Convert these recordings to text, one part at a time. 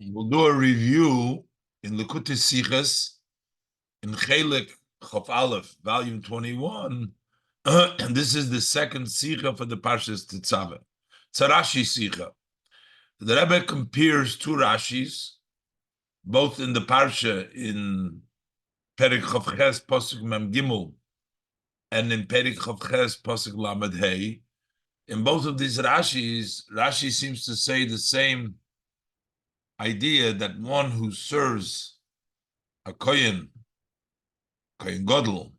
We'll do a review in Likutei Sichos in Chelik Chof Aleph, volume 21. And this is the second Sicha for the Parshas Tetzaveh. It's a Rashi Sicha. The Rebbe compares two Rashis, both in the Parsha in Perik Chof Ches Posuk Mem Gimel and in Perik Chof Ches Posuk Lamed Hey. In both of these Rashis, Rashi seems to say the same idea that one who serves a Kohen Gadol,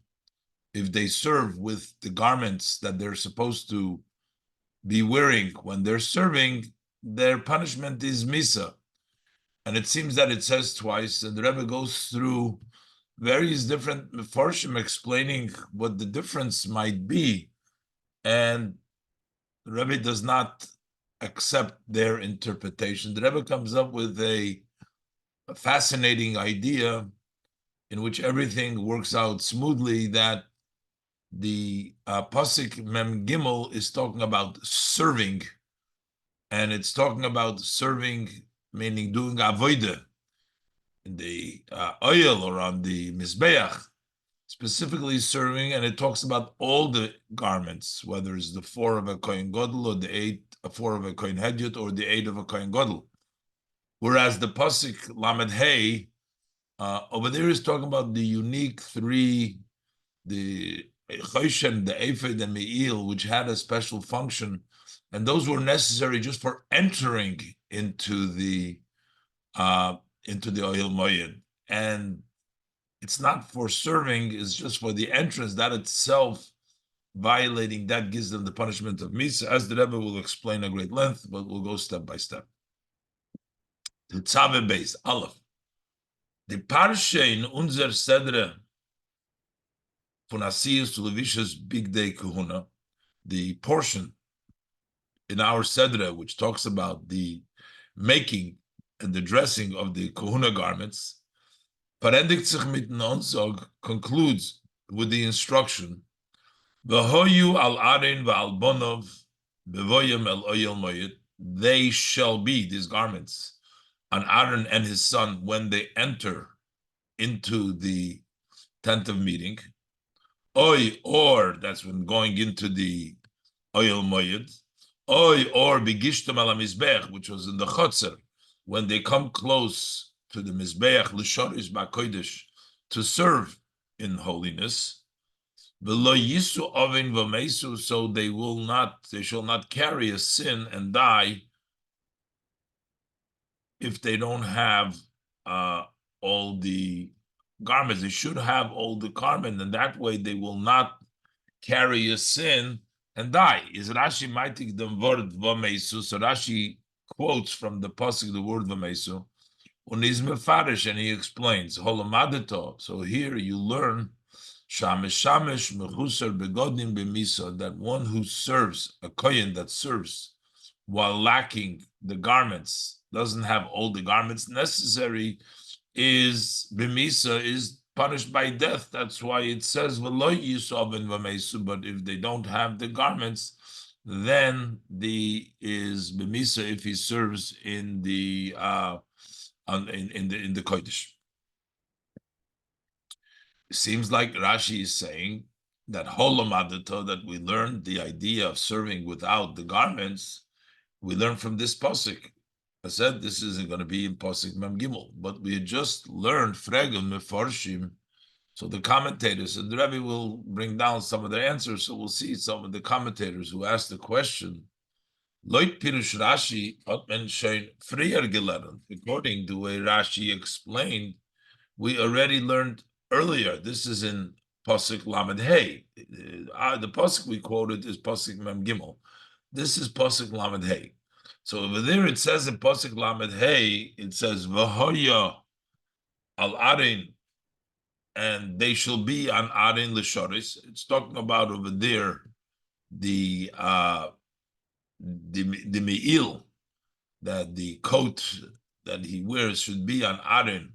if they serve with the garments that they're supposed to be wearing when they're serving, their punishment is Misa. And it seems that it says twice, and the Rebbe goes through various different Mefarshim explaining what the difference might be. And the Rebbe does not accept their interpretation. The Rebbe comes up with a fascinating idea in which everything works out smoothly, that the Pasuk Mem Gimel is talking about serving, and it's talking about serving, meaning doing avodah in the oil or on the Mizbeach, specifically serving, and it talks about all the garments, whether it's the 4 of a Kohen Gadol or the 4 of a Kohen Hedyot or the 8 of a Kohen Gadol. Whereas the Pasuk Lamed Hey over there is talking about the unique 3, the Choshen, the Ephod, and Me'il, which had a special function, and those were necessary just for entering into the Oil Moed. And it's not for serving; it's just for the entrance. That itself, violating that, gives them the punishment of Misa, as the Rebbe will explain at great length, but we'll go step by step. Tetzaveh base Aleph. The Parsha in unser Sedre von Asiyus to Levisha's Big Day Kahuna, the portion in our Sedre which talks about the making and the dressing of the Kahuna garments, Parendigt sich mit Nonsog concludes with the instruction, V'hoyu al Arin v'al Bonov bevoyim el oyel moyed, they shall be, these garments, on Aaron and his son when they enter into the tent of meeting. Oy, or that's when going into the oil moyed. Oy, or bigishtem ala mizbech, which was in the chotzer, when they come close to the mizbech l'shorish ba'kodesh to serve in holiness. V'lo yisu ovin v'meisu, so they shall not carry a sin and die if they don't have all the garments. They should have all the garment, and that way they will not carry a sin and die. Is Rashi maitik the word v'meisu? So Rashi quotes from the pasuk the word v'meisu, uniz mefarish, and he explains holomadato. So here you learn shamesh mechusar begodim b'misa, that one who serves, a kohen that serves while lacking the garments, doesn't have all the garments necessary, is b'misa, is punished by death. That's why it says v'lo yisov v'meisu. But if they don't have the garments, then the is b'misa if he serves in the in the kodesh. It seems like Rashi is saying that holomadato, that we learned the idea of serving without the garments, we learn from this pasuk. I said this isn't going to be in pasuk Mem Gimel, but we had just learned fregel mefarshim. So the commentators, and the Rebbe will bring down some of their answers. So we'll see some of the commentators who asked the question. Loit pirush Rashi hat men schon früher gelernt. According to the way Rashi explained, we already learned earlier. This is in pasuk Lamed Hey. The pasuk we quoted is pasuk Mem Gimel. This is pasuk Lamed Hey. So over there it says in pasuk Lamed Hey, it says V'hoya al Arin, and they shall be on Arin l'shoris. It's talking about over there the me'il, that the coat that he wears should be on Arin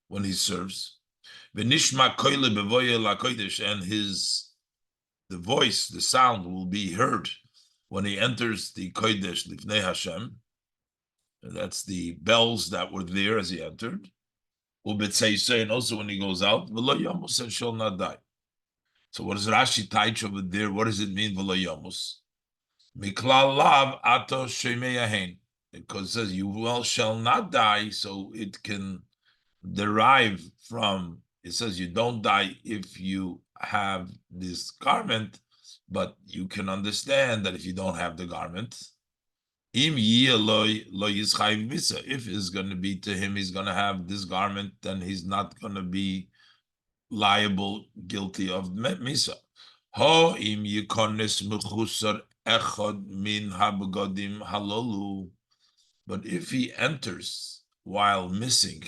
when he serves. V'nishma koile bevoye lakodesh, and the voice, the sound will be heard when he enters the kodesh lifnei Hashem. That's the bells that were there as he entered. And also when he goes out, v'lo yamus, and shall not die. So what does Rashi teach over there? What does it mean, v'lo yamus? Miklal lav ato shemeyahen. Because it says you shall not die, so it can derive from, it says you don't die if you have this garment, but you can understand that if you don't have the garment, if it's going to be to him, he's going to have this garment, then he's not going to be liable, guilty of misa. Ho im yikonis mechusar echad min habegodim halolu. But if he enters while missing,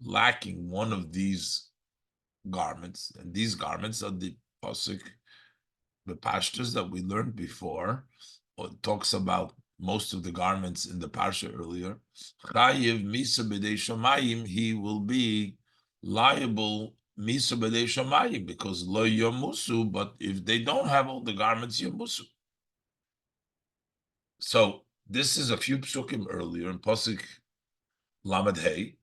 lacking one of these garments, and these garments are the pasuk, the pashtas that we learned before, or talks about most of the garments in the parsha earlier. Chayiv misa b'dei shamayim, he will be liable misa b'dei shamayim because lo yomusu. But if they don't have all the garments, yomusu. So this is a few psukim earlier in pasuk lamed hey.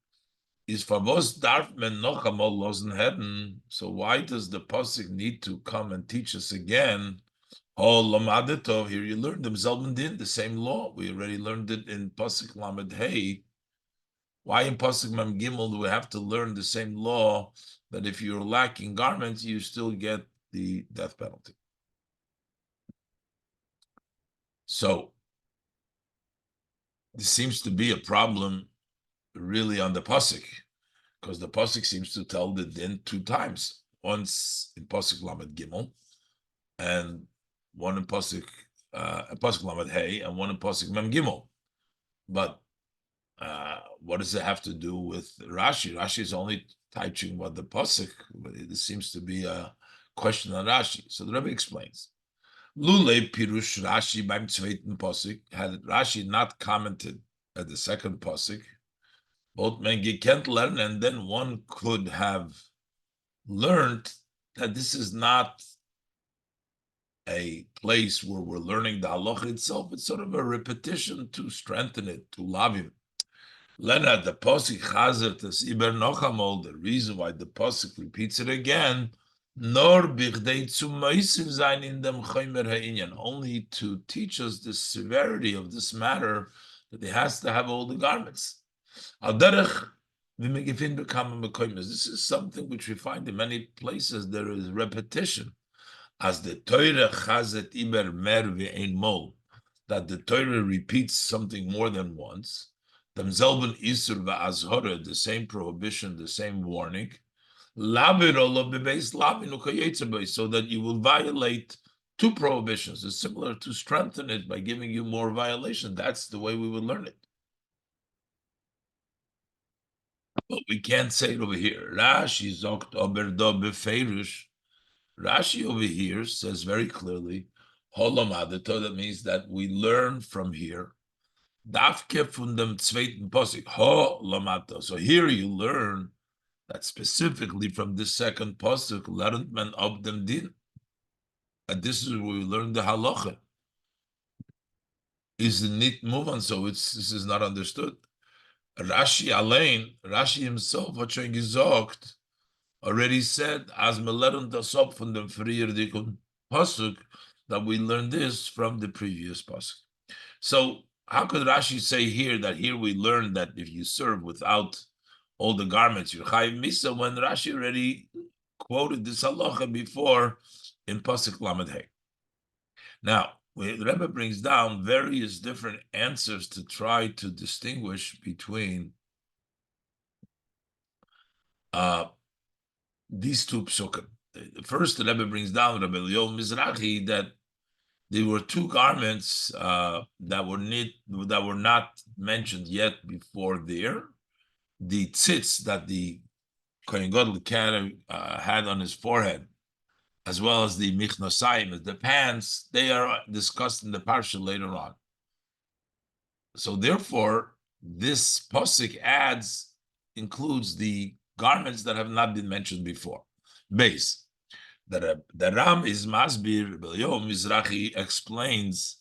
Is favos darf men noch einmal losen heden? So why does the pasuk need to come and teach us again? Oh, lamadetov, here you learned them zelben din, the same law. We already learned it in pasuk lamed hey. Why in pasuk mem gimel do we have to learn the same law that if you're lacking garments, you still get the death penalty? So this seems to be a problem really on the pasuk, because the pasuk seems to tell the din two times. Once in pasuk lamed gimel, and one in pasuk lamed hey, and one in pasuk mem gimel. But what does it have to do with Rashi? Rashi is only teaching what the pasuk. It seems to be a question on Rashi. So the Rebbe explains. Lule pirush Rashi beim zweiten pasuk. Had Rashi not commented at the second pasuk, both men can't learn, and then one could have learned that this is not a place where we're learning the halacha itself. It's sort of a repetition to strengthen it, to love him. Lena, the pasuk chazer tas iber nochamol. The reason why the pasuk repeats it again, nor bichdei zu meisiv zayin in dem chomer ha'inyan, only to teach us the severity of this matter, that he has to have all the garments. Al derech v'megifin bekam mekoymes. This is something which we find in many places. There is repetition, as the Torah chazet iber mer ve'ein mol, that the Torah repeats something more than once. Demselben isur va'azhora, the same prohibition, the same warning. Labir olo bebeis labin ukayetzabai, so that you will violate two prohibitions. It's similar to strengthen it by giving you more violation. That's the way we would learn it. But we can't say it over here. Rashi zokt oberdo befeirush. Rashi over here says very clearly, holomadato, that means that we learn from here. Dafke von dem zweiten posik, holomadato. So here you learn that specifically from this second posik, lernt man ob dem din. And this is where we learn the halacha. Is the nit move on, so this is not understood. Rashi Alain, Rashi himself, hat schon gesagt, already said, as me lernt das up from the früheren pasuk, that we learned this from the previous pasuk. So how could Rashi say here that here we learn that if you serve without all the garments, you're chayiv misa, when Rashi already quoted this halacha before in pasuk lamed hey? Now, the Rebbe brings down various different answers to try to distinguish between these two psukim. First, the Rebbe brings down Rabbi Eliyov Mizrahi that there were two garments that were not mentioned yet before there. The tzitz that the Kohen Gadol had on his forehead, as well as the michnosayim, the pants, they are discussed in the parsha later on. So therefore, this posik includes the garments that have not been mentioned before. Base. The Ram is Masbir, Belio Mizrahi explains,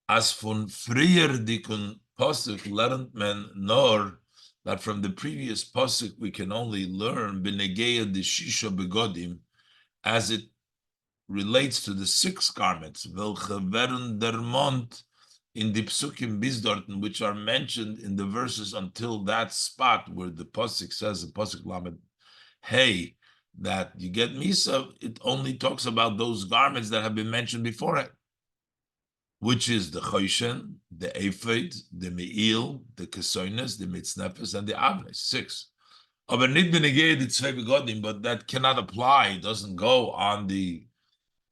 as von frier dikun pasuk lernt men nor that from the previous pasuk we can only learn b'negeya the shisha begodim as it relates to the 6 garments, welche werden der Mond in the psukim bisdorten, which are mentioned in the verses until that spot where the pasuk says, the pasuk lamed hey, that you get misa, it only talks about those garments that have been mentioned before it, which is the choshen, the ephod, the me'il, the kesoines, the mitznefes, and the avnes, 6. Aber nicht benegeh the tzvei begodim, but that cannot apply, it doesn't go on the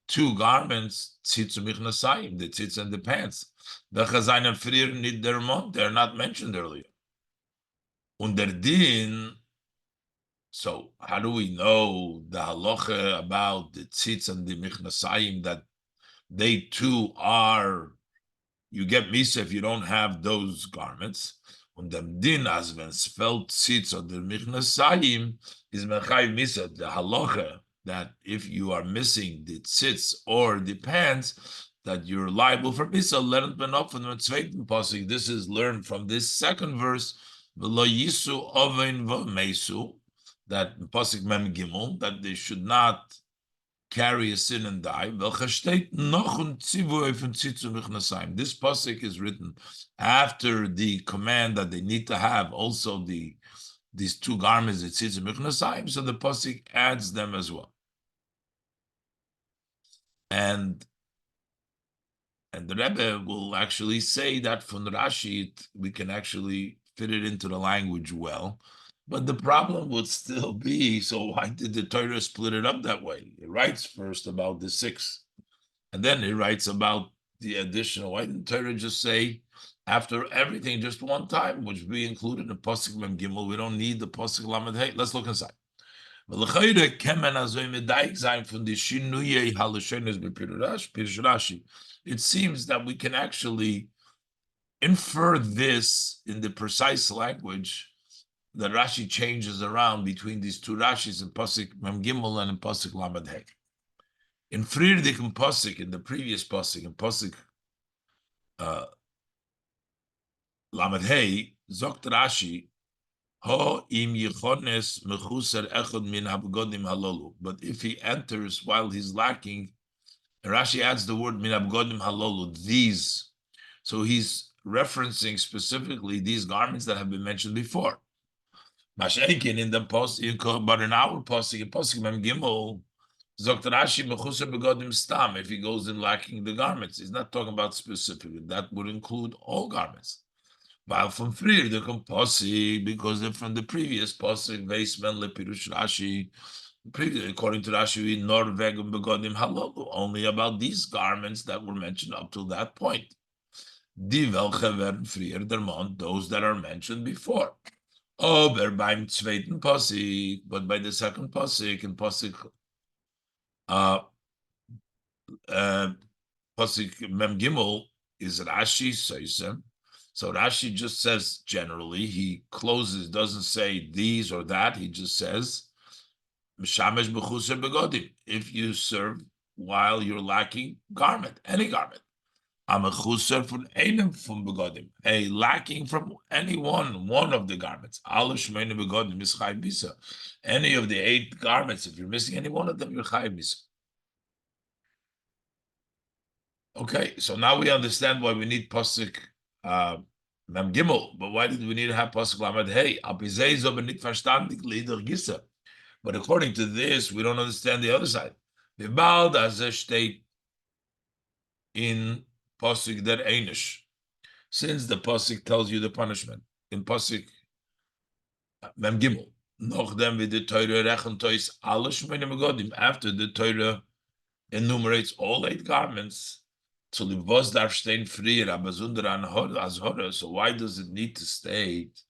2 garments, tzitz and michnasayim, the tzitz and the pants. The chazayin and frir nid der mond, they're not mentioned earlier. Und der din, so how do we know the halacha about the tzitz and the michnasayim that they too are, you get misa if you don't have those garments. Und dem din, as wenn es fällt tzitz oder michnasayim, is mechayv misa, the halacha, that if you are missing the tzitz or the pants, that you're liable for misa. Lernt man up from the zweiten pasuk. This is learned from this second verse. V'lo yisu ovein v'meisu, that pasuk mem gimel, that they should not carry a sin and die. This pasuk is written after the command that they need to have also these 2 garments, the tzitz and michnasayim, so the pasuk adds them as well. And the Rebbe will actually say that from the Rashi, we can actually fit it into the language well. But the problem would still be, so why did the Torah split it up that way? It writes first about the 6, and then it writes about the additional. Why didn't Torah just say, after everything, just one time, which we included in Pasuk Mem Gimel? We don't need the Pasuk Lamed Hey. Let's look inside. It seems that we can actually infer this in the precise language that Rashi changes around between these 2 Rashis in Pasuk Mem Gimel and in Pasuk Lamed Hey. In Friedrich and Pasuk, in the previous Pasuk, in Pasuk Lamed Hey, Zokt Rashi, Ho im yichones mechuser echad min habgodim halolu. But if he enters while he's lacking, Rashi adds the word min habgodim halolu, these. So he's referencing specifically these garments that have been mentioned before. Mashenkin in the pasuk, but in our pasuk, in pasuk mem gimel, zokt Rashi mechuser begodim stam. If he goes in lacking the garments, he's not talking about specifically. That would include all garments. While from Frir, the Pasuk, because they're from the previous Pasuk, Veismen Lepirush Rashi, according to Rashi, Nor Vegum Begodim Halolu, only about these garments that were mentioned up to that point. Die welche werden Frir der Mond, those that are mentioned before. Aber beim zweiten Pasuk, but by the second Pasuk, in Pasuk, Pasuk Mem Gimel, is Rashi Seisem. So Rashi just says generally, he closes, doesn't say these or that, he just says, Mishamesh b'chuser begodim, if you serve while you're lacking garment, any garment. I'm a chuser from einem from begodim, a lacking from any one of the garments. Aleph shmeinu begodim is chayv bisa. Any of the 8 garments, if you're missing any one of them, you're chayv bisa. Okay, so now we understand why we need pasuk Mem Gimel, but why did we need to have pasuk Lamed Hey? But according to this, we don't understand the other side. In pasuk der Einish, since the pasuk tells you the punishment in pasuk Mem Gimel, nachdem wir die Torah rechentois alle shmeine megodim, after the Torah enumerates all 8 garments. So the was darf stehen frier, aber as horror. So why does it need to state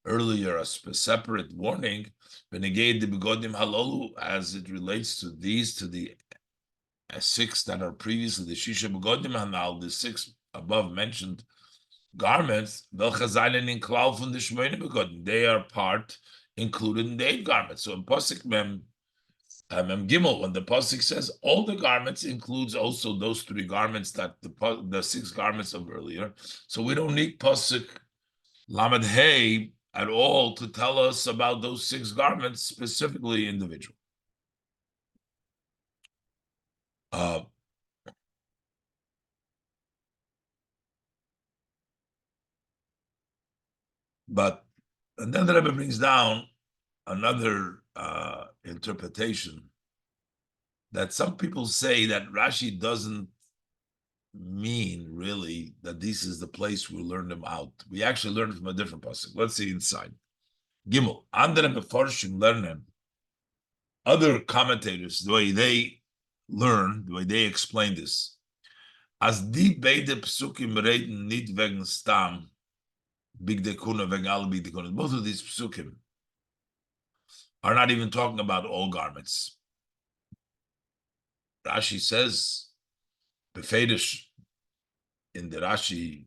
earlier a separate warning when again the begodim halolu as it relates to these, to the 6 that are previously the shisha begodim hanal, the 6 above mentioned garments, in cloud from the shmeine begodim, they are part included in the 8 garments. So in pasuk Mem Gimel, when the pasuk says all the garments, includes also those 3 garments that the 6 garments of earlier. So we don't need pasuk Lamed Hey at all to tell us about those 6 garments, specifically individual. Uh, but and then the Rebbe brings down another interpretation that some people say that Rashi doesn't mean really that this is the place we learn them out. We actually learn from a different pasuk. Let's see inside. Gimel. Andere Meforshim lernen. Other commentators, the way they learn, the way they explain this, as die beide psukim reden nicht wegen stam, big dekuna wegen alle big dekuna. Both of these psukim are not even talking about all garments. Rashi says, befedish in the Rashi,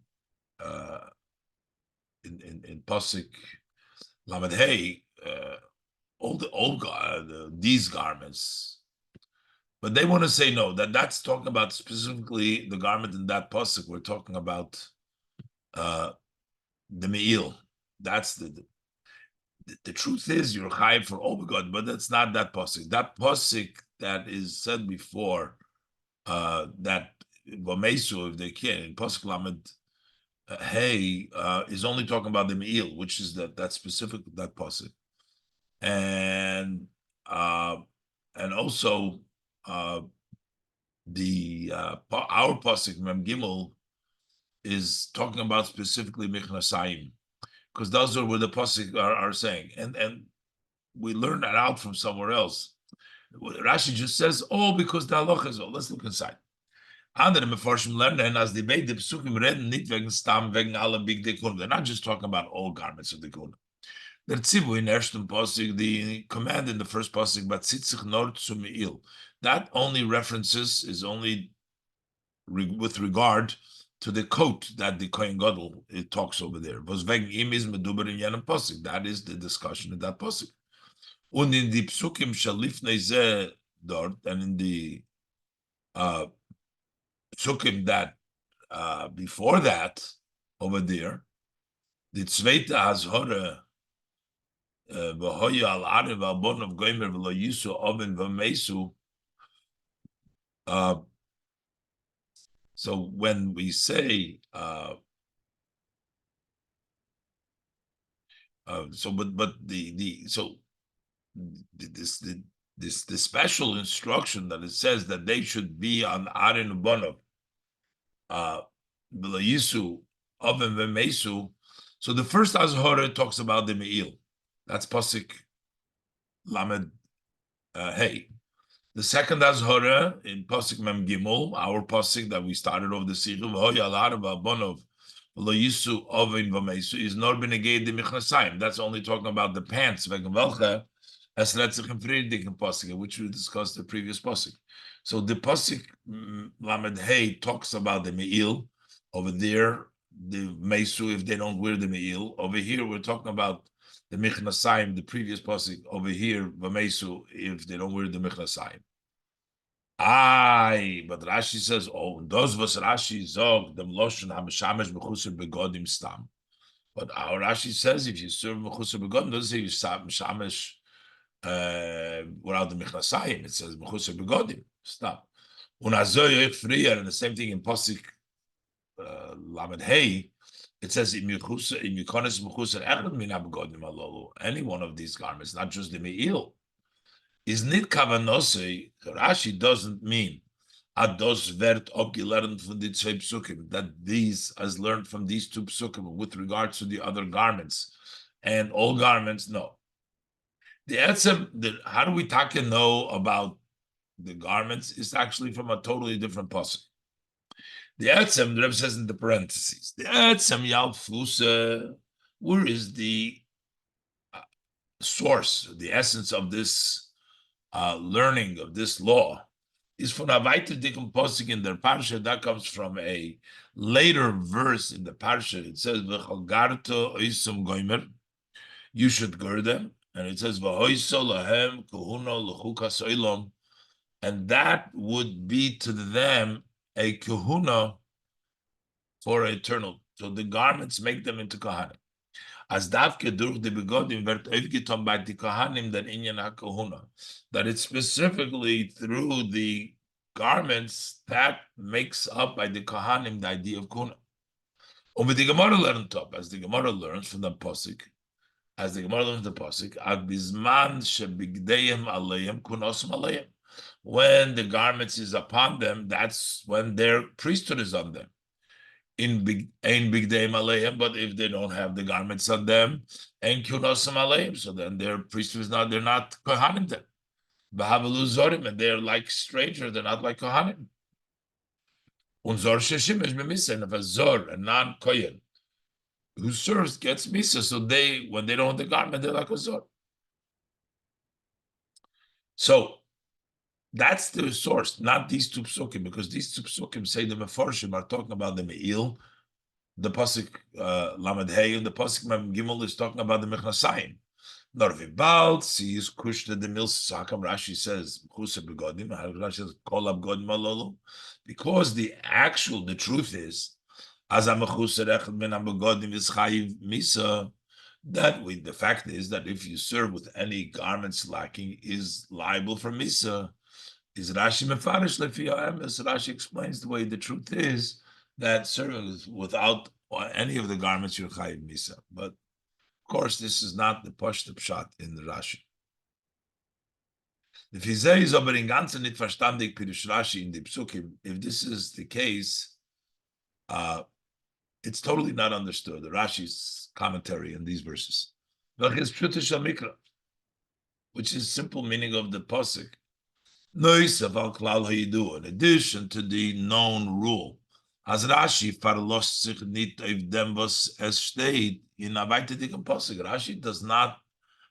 in pasuk Lamed Hey, these garments, but they want to say no. That's talking about specifically the garment in that pasuk. We're talking about the me'il. That's the truth is you're chayiv for all God, but that's not that pasuk. That pasuk that is said before, that vamesu if they can in pasuk Lamed Hey is only talking about the me'il, which is that specific that pasuk, and also the our pasuk Mem Gimel is talking about specifically Michnasayim, because those are where the pasuk are saying, and we learn that out from somewhere else. Rashi just says, "Oh, because the halacha is all." Let's look inside. Andere Meforshim lernen as the beide psukim reden nicht wegen stam wegen alle big dekun. They're not just talking about all garments of the dekun. Der Tzivu in ersten pasuk, the command in the first pasuk, but sitzich nor zu me'il. That only references is only with regard to the coat that the Kohen Gadol it talks over there. Was wegen ihm is meduber in jenem pasuk. That is the discussion in that pasuk. Und in die psukim shalifnei zeh dort, and in the psukim that before that over there, the zweite azhore v'hoya al arev al bon of goimer v'lo yisu oven v'meisu. So when we say this special instruction that it says that they should be on Aaron Bonov, Yisu, Oven Vemesu. So the first Azhora talks about the Me'il. That's Pasik Lamed Hey. The second Azhora in Pasik Mem Gimel, our Pasik that we started off the Sichos, Bonov, Yisu, Oven Vemesu, is not been again the Michnasayim. That's only talking about the pants, Vegen Velche, as Letzich and Friedrich in Pasik, which we discussed the previous Pasik. So the Pasik Lamed Hey talks about the Me'il. Over there, the Mesu, if they don't wear the Me'il. Over here, we're talking about the Michnasayim, the previous Pasik. Over here, the Mesu, if they don't wear the Michnasayim. But Rashi says, oh, those was Rashi zog, them loshon hameshamesh b'chuser begodim stam. But our Rashi says, if you serve b'chuser begodim, doesn't say you mishamesh without the Michnasayim. It says b'chuser begodim. Stop. And the same thing in Pasik Lamed Hey, it says any one of these garments, not just the Me'il. Is nit kavanose, Rashi doesn't mean ados vert abgelernt von die zwei psukim, that these as learned from these 2 psukim with regards to the other garments and all garments. No. The etzem, how do we talk and know about the garments is actually from a totally different pasuk. The etzem, the Rebbe says in the parentheses, the etzem yalfuse, where is the source, the essence of this learning of this law? Is from a weiter dicken pasuk in the parsha that comes from a later verse in the parsha. It says v'chalgarto oisum goimer, you should gird them, and it says v'hoiso lahem kuhuno l'chukas oilom, and that would be to them a kahuna for eternal. So the garments make them into kahana. As davke durch die Begodim wird aufgetan by the Kohanim that inyan HaKohuna, that it's specifically through the garments that makes up by the Kohanim the idea of Kuna. With the Gemara learned top, as the Gemara learns from the Pasuk, as the Gemara learns the Pasuk, ad bizman shebigdeim aleim kunosum aleim. When the garments is upon them, that's when their priesthood is on them. In big day malayim, but if they don't have the garments on them, and kunosam malayim, so then their priesthood is not, they're not kohanim then. Bahabalu zorim, and they're like strangers, they're not like kohanim. Unzor sheshim is b'misa, and if a zor, a non-kohen, who serves gets misa, so they, when they don't have the garment, they're like a zor. So that's the source, not these two psukim, because these two psukim say the meforshim are talking about the me'il. The pasuk Lamed Hey and the pasuk Mem Gimel is talking about the Mechnasayim. Norvi Bald sees Kushta the Mils Sakam. Rashi says Chusa Begodim. Rashi says Kolab Godim Malolo, because the truth is as I'm a Chusa Echad Ben Begodim is Chayiv Misa. The fact is that if you serve with any garments lacking is liable for Misa. Is Rashi Mefarish Lefi Ha'emes? Rashi explains the way the truth is that serving without any of the garments you're chayiv misa. But of course, this is not the pashta pshat in the Rashi. If he says aber in ganzen nit verstandig pirush Rashi in the psukim, if this is the case, it's totally not understood. The Rashi's commentary in these verses, which is simple meaning of the pasuk. In addition to the known rule. As Rashi verlost sich nicht auf dem, was es steht in a weiteren Pasuk. Rashi does not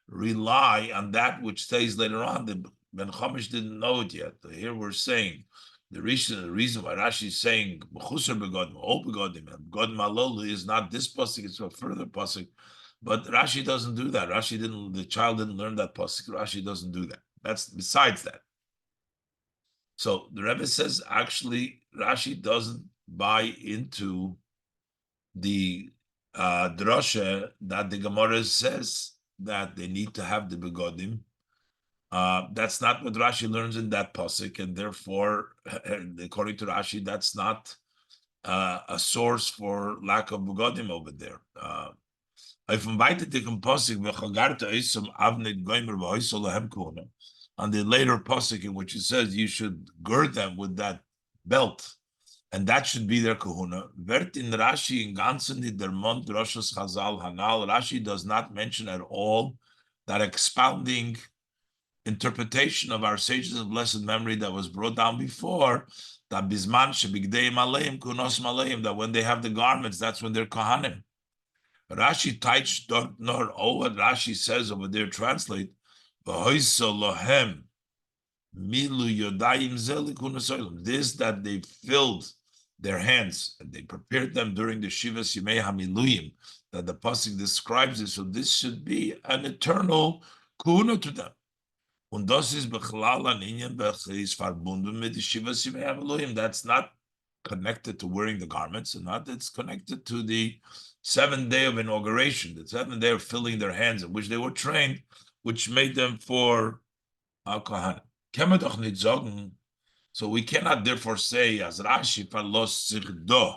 rely on that which stays later on. The Ben Chamish didn't know it yet. Here we're saying the reason why Rashi is saying B'chusar begodim, all begodim, and begodim alolu is not this pasuk; it's a further pasuk. But Rashi doesn't do that. The child didn't learn that pasuk. Rashi doesn't do that. That's besides that. So the Rebbe says actually Rashi doesn't buy into the drasha that the Gemara says that they need to have the begodim. That's not what Rashi learns in that pasuk, and therefore, according to Rashi, that's not a source for lack of begodim over there. On the later pasuk in which it says you should gird them with that belt, and that should be their kahuna. Vert in Rashi in ganzen der Mond Roshas Chazal Hanal. Rashi does not mention at all that expounding interpretation of our sages of blessed memory that was brought down before, that bisman shebigdei maleim kunos maleim, that when they have the garments, that's when they're kohanim. Rashi taich don't know all what Rashi says over there. Translate v'hoisolohem milu yodayim zelikunasolim. This that they filled their hands and they prepared them during the Shivas Yimei HaMiluyim, that the pasuk describes it. So this should be an eternal kuna to them. Und das ist bechlal an inyan is verbunden mit the Shivas Yimei HaMiluyim. That's not connected to wearing the garments, and not it's connected to the 7th day of inauguration, the 7th day of filling their hands, in which they were trained, which made them for Kohanim. Kann man doch nicht sagen. So we cannot therefore say, as Rashi verlost sich do,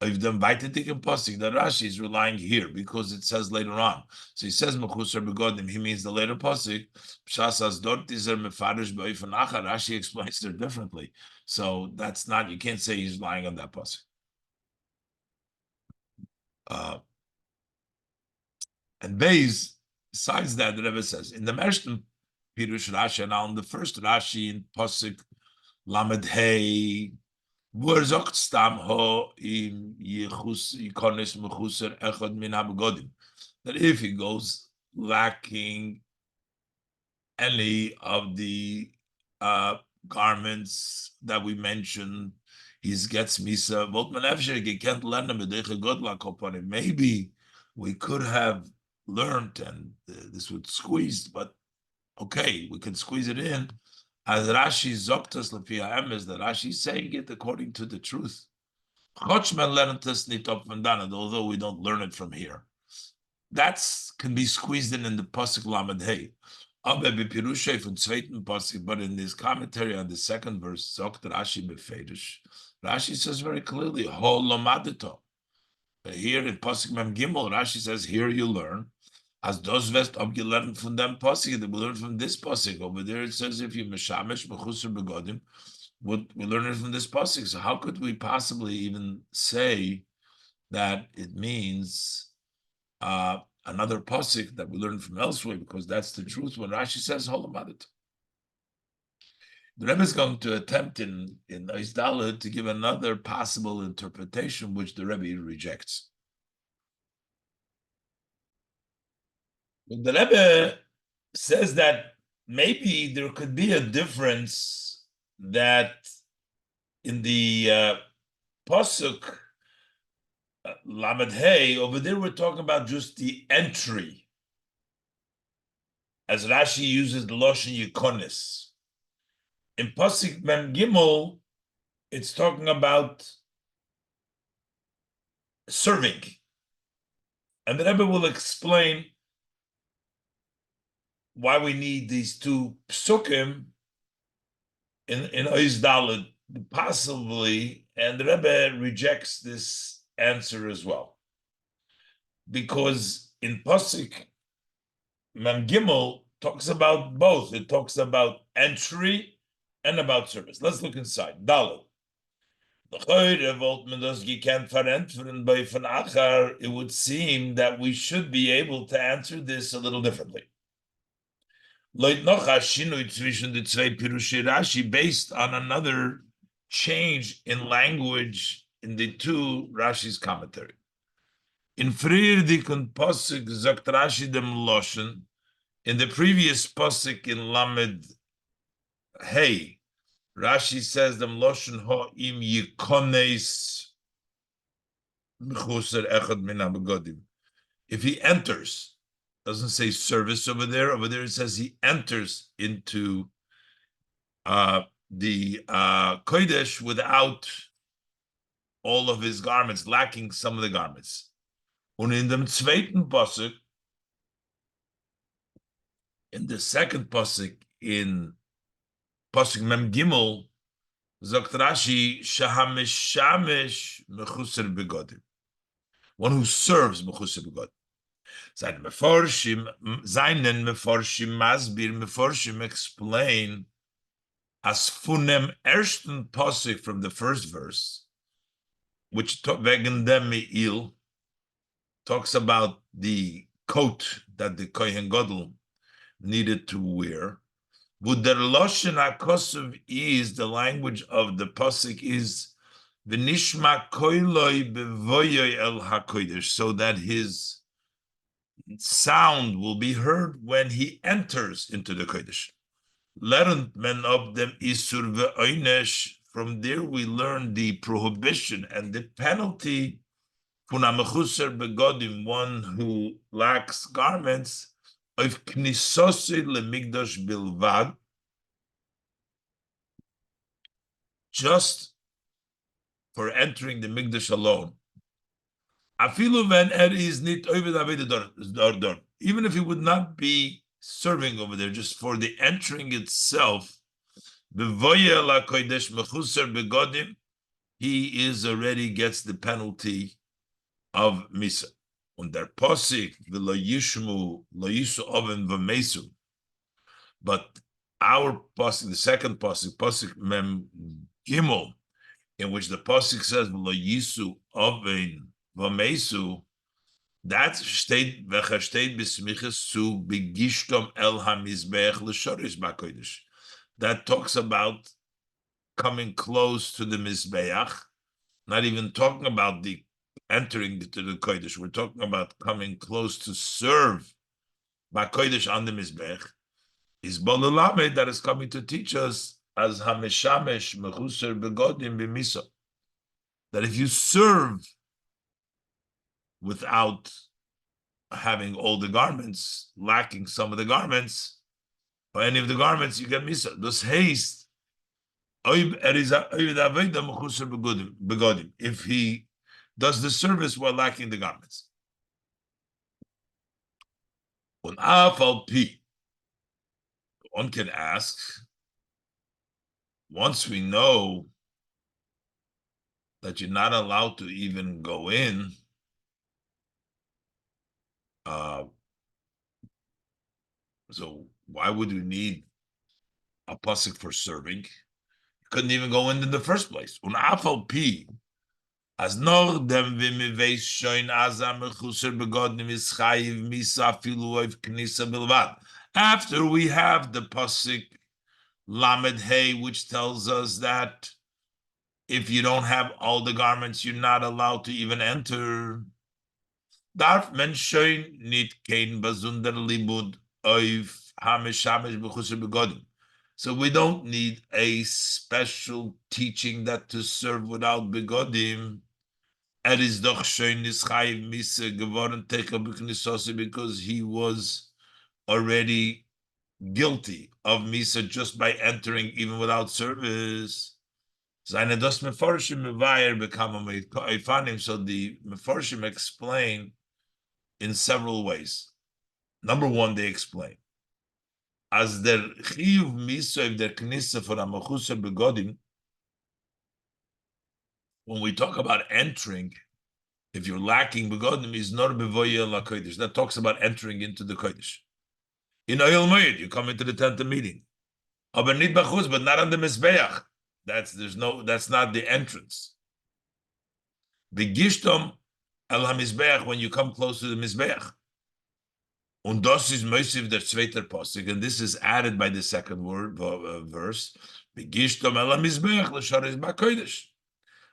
if them weiterdicken pasuk, that Rashi is relying here because it says later on. So he says mechusar begodim. He means the later pasuk. Pshas as dort iser mefarish be'ofen achar. Rashi explains there differently. So that's not. You can't say he's relying on that pasuk. And besides that, the Rebbe says in the Mershton Pirush Rashi, now in the first Rashi in pasuk Lamed Hey, wo sagt stam ho im yichus ikonis mechuser echad min habegodim, that if he goes lacking any of the garments that we mentioned, he gets misa. He can't learn them. Maybe we could have learned, and this would squeeze, but okay, we can squeeze it in. As Rashi Zoktas Lefia is that Rashi is saying it according to the truth. Chochman learned this nit up and down, although we don't learn it from here. That's can be squeezed in the pasuk lamed hey. Aber bepirushay from zweiten pasuk, but in this commentary on the second verse, sagt Rashi befedish. Rashi says very clearly, ho lomadeto. Here in pasuk mem gimel, Rashi says, here you learn. As those vest ob you learn from them pasuk, they will learn from this pasuk. Over there it says, if you meshamish bechusar begodim, we learn it from this pasuk. So how could we possibly even say that it means another pasuk that we learn from elsewhere, because that's the truth when Rashi says hold about it. The Rebbe is going to attempt in Ois to give another possible interpretation, which the Rebbe rejects. The Rebbe says that maybe there could be a difference that in the pasuk Lamed Hey, over there we're talking about just the entry, as Rashi uses the Loshen Yukonis. In pasuk Mem Gimel, it's talking about serving, and the Rebbe will explain why we need these two psukim in Ois Daled, possibly, and the Rebbe rejects this answer as well, because in pasuk Mem Gimel talks about both. It talks about entry and about service. Let's look inside. Daled. It would seem that we should be able to answer this a little differently. Based on another change in language in the two Rashi's commentary. In Friedrich Pasuk sagt Rashi dem Loshen, in the previous Pasuk in Lamed Hey, Rashi says them Loshen ho im yikones mechuser echad min habegodim. If he enters, doesn't say service over there. Over there it says he enters into the kodesh without all of his garments, lacking some of the garments. Und in dem zweiten Pasuk, in the second pasuk in pasuk Mem Gimel, sagt Rashi, Shahamishamesh mechuser begodim. One who serves mechuser begodim. Seinen Meforshim Masbir explain as funem ersten pasuk from the first verse, which wegen dem Meil talks about the coat that the Kohen Gadol needed to wear. But the Loshen HaKosuv is, the language of the pasuk is v'nishma koiloi bevoyoi el HaKodesh, so that his sound will be heard when he enters into the Kodesh. Lernt men of them isur ve'oinesh. From there we learn the prohibition and the penalty for mechuser begodim, one who lacks garments, of knisose lemigdash bilvad, just for entering the Mikdash alone. Afilu when is nit over, even if he would not be serving over there, just for the entering itself, he is already gets the penalty of Misa. Und der Posik, but our Posik, the second Posik Mem Gimel, in which the pasuk says "Yisu oven v'meisu," that steht besmiches zu begishtom el hamizbeach l'shorish b'kodesh. That talks about coming close to the mizbeach, not even talking about the entering to the kodesh. We're talking about coming close to serve b'kodesh on the mizbeach. Is bolulamed that is coming to teach us as hameshamesh mechuser begodim b'misa, that if you serve without having all the garments, lacking some of the garments, or any of the garments, you get misa. Thus haste, if he does the service while lacking the garments. An afal p. One can ask, once we know that you're not allowed to even go in, so why would we need a pasuk for serving? You couldn't even go in the first place. Un afal p. As noch dem vimiveis shoin azam mechuser begodnim is chayiv misa filu oiv knisa bilvad. After we have the pasuk Lamed Hey, which tells us that if you don't have all the garments, you're not allowed to even enter. Darf men shoin nit kein bazunder libud oiv hameshamesh bechuser begodnim. So we don't need a special teaching that to serve without begodim. Is doch schön is chayiv misa geworden tekel b'knisose, because he was already guilty of misa just by entering even without service. Seine das meforshim mevayer bekam ifanim. So the meforshim explain in several ways. Number one, they explain as der chiyuv misa of der knisa for amachusa begodim. When we talk about entering, if you're lacking begodim, is nor bevoya la kodesh. That talks about entering into the kodesh. In Oyel Moed, you come into the tent of meeting. Aber nit bachuz, but not on the mizbeach. That's not the entrance. Begishtom el hamizbeach, when you come close to the mizbeach. Und das is moisiv der zweiter pasuk, and this is added by the second word verse. Begishtom el hamizbeach l'sharis ba'kodesh.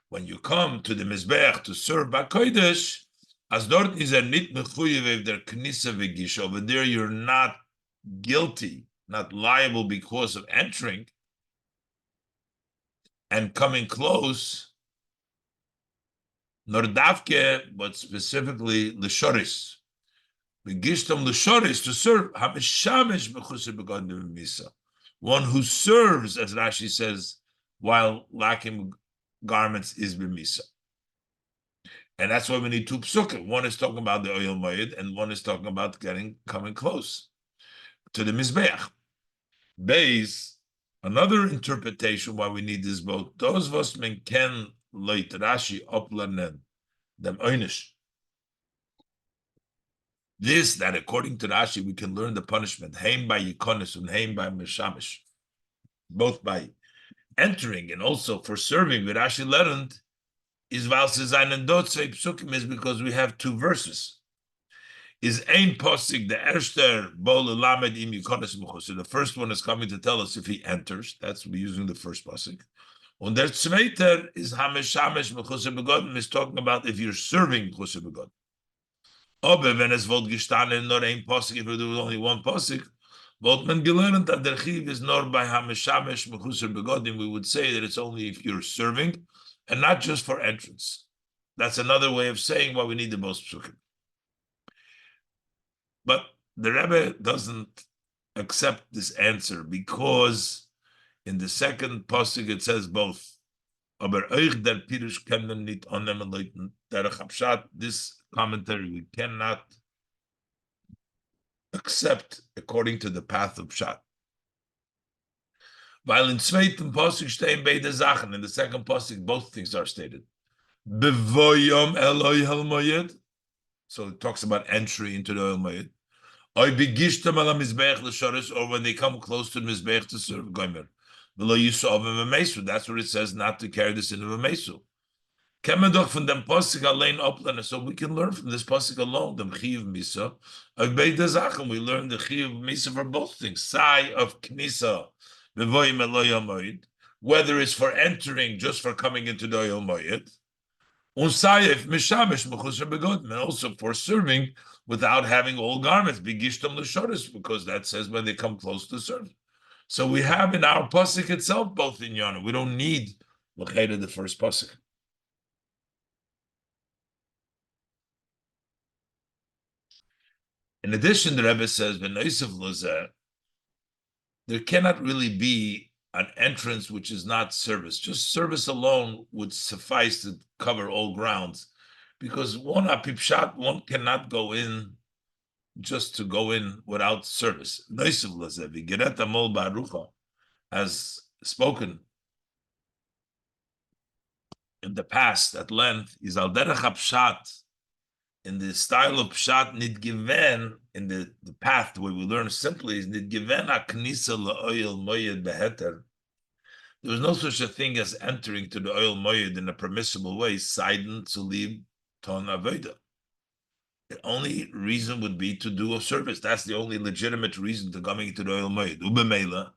When you come to the mizbeach to serve ba'kodesh, as dort is nit mechuyev der knisa v'gish. Over there, you're not guilty, not liable because of entering and coming close, nor davke, but specifically l'shoris. Begishtam l'shoris, to serve, hameshamesh b'chuser begodim misa. One who serves, as Rashi says, while lacking garments is b'misa. And that's why we need two psukim. One is talking about the Oyel Moed, and one is talking about coming close to the Mizbeach. Beis, another interpretation why we need this both. Those of us men can leit Rashi uplernen them einish. This, that according to Rashi, we can learn the punishment. Heim by Yikonis and Heim by Meshamish. Both by entering and also for serving. With Rashi learned is Valsezainen Dotzei Psukim, is because we have two verses. Is ein posik the erster bol lamed im yikonis mechuser. The first one is coming to tell us if he enters. That's we're using the first posik. And der zweiter is hameshamesh mechuser begotten, is talking about if you're serving mechuser begotten. Aber wenn es volt gestanden nur ein posik, if there was only one posik, volt man gelernt that der chiv is nor by hameshamesh mechuser begotten. We would say that it's only if you're serving and not just for entrance. That's another way of saying why we need the most psukim. But the Rebbe doesn't accept this answer because in the second pasuk it says both. Aber euch der Pirush kennen nicht annehmen leuten derech Pshat. This commentary we cannot accept according to the path of Pshat. Weil in zweiten pasuk stehen beide Sachen. In the second pasuk both things are stated. Bevoyom Eloi Helmoyed. So it talks about entry into the Helmoyed. Or when they come close to the Mizbeach to serve Gomer. That's what it says, not to carry the sin of a mesu. So we can learn from this pasuk alone, the chiyuv misa. We learn the chiyuv misa for both things. Sai of knisa, whether it's for entering, just for coming into the Oyel Moed, and also for serving without having all garments, because that says when they come close to serve. So we have in our pasuk itself both in Yana. We don't need the first pasuk. In addition, the Rebbe says, there cannot really be an entrance which is not service. Just service alone would suffice to cover all grounds, because one apipshat, one cannot go in just to go in without service. Gereta Mol Barucha has spoken in the past at length, is al derech pshat, in the style of pshat nit given, in the path where we learn simply, is nit given a knisa la'oil moyed beheter. There was no such a thing as entering to the oil moyed in a permissible way, seiden to leave ton avoda. The only reason would be to do a service. That's the only legitimate reason to coming to the oil moed. Ubemela,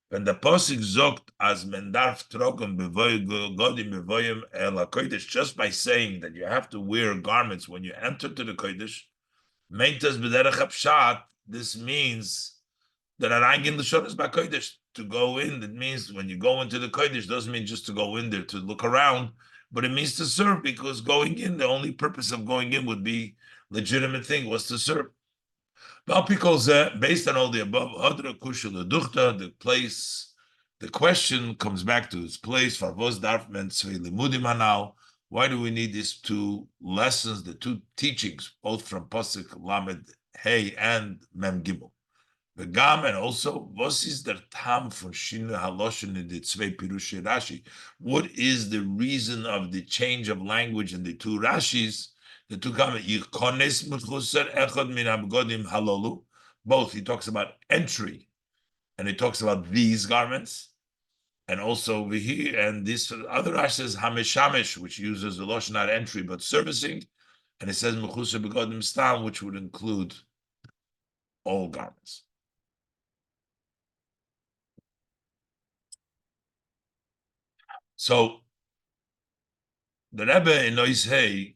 when the posik zogt as mendarf trocken godim bevoyim el kodesh, just by saying that you have to wear garments when you enter to the kodesh, meintas b'derech hapshat. This means that arangin l'shonos b'kodesh, to go in. That means when you go into the kodesh doesn't mean just to go in there to look around, but it means to serve, because going in, the only purpose of going in would be legitimate thing was to serve. Based on all the above, the place, the question comes back to its place. Why do we need these two lessons, the two teachings, both from Pasuk Lamed Hey and Mem Gimel? The Gam, and also, was is der Tam von Shinu Haloshen in the Tzvei Pirush Rashi? What is the reason of the change of language in the two Rashis? The two Gam, Yikones Mechuser Echad Min Abgodim Halolu. Both, he talks about entry, and he talks about these garments, and also over here, and this other Rashi says Hameshamish, which uses the Loshen not entry but servicing, and it says Mechuser Begodim Stam, which would include all garments. So the Rebbe in Noisei,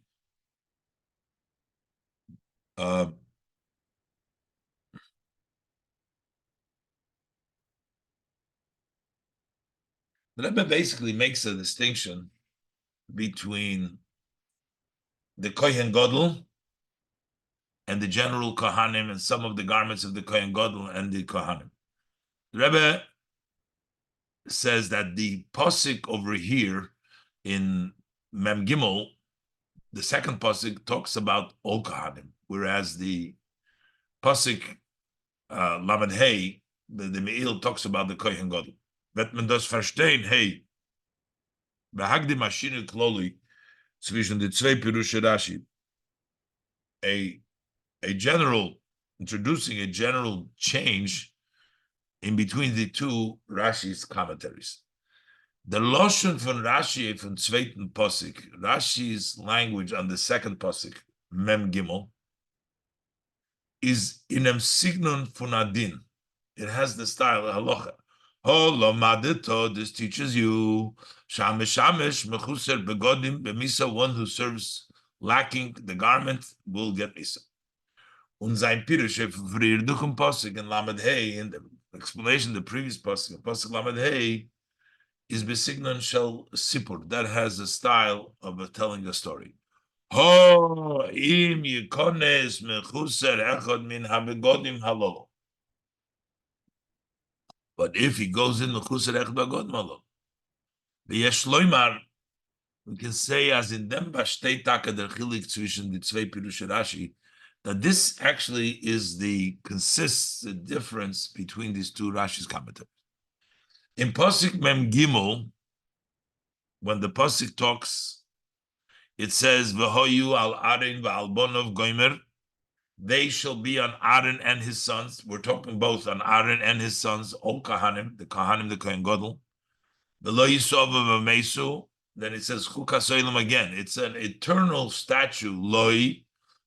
the Rebbe basically makes a distinction between the Kohen Gadol and the general Kohanim, and some of the garments of the Kohen Gadol and the Kohanim. The Rebbe says that the Pasuk over here in Mem Gimel, the second Pasuk, talks about all Kohanim, whereas the Pasuk Lamed Hey, the Meil, talks about the Kohen Gadol. Wird man das verstehen? Hey, behagdi Maschine Kloli zwischen den zwei Pirushe Rashi, a general, introducing a general change in between the two Rashi's commentaries. The Loshen von Rashi from zweiten Posik, Rashi's language on the second Posik, Mem Gimel, is in a signon von Adin. It has the style of halacha. This teaches you shamesh mechuser begodim b'misa. One who serves lacking the garment will get misa. Und sein Pirush früher duchem Pasuk in Lamed Hey, in the explanation, the previous Pasuk, Pasuk Lamed Hey, is besignon shel sipur, that has a style of telling a story. Ho im yikones mechuser echad min habegodim halol. But if he goes in mechuser echad begodim halol, v'yesh loymar, we can say as in dem bashtei taka der chilik zwischen the zwei Pirush Rashi, that this actually is consists the difference between these two Rashi's commentaries. In Pasuk Mem Gimel, when the Pasuk talks, it says, V'hoyu al Aaron v'al bonov goimer, they shall be on Aaron and his sons. We're talking both on Aaron and his sons, all Kohanim, the Kohen Gadol. V'lo yisov v'mesu, then it says, Chukas again. It's an eternal statue, loi,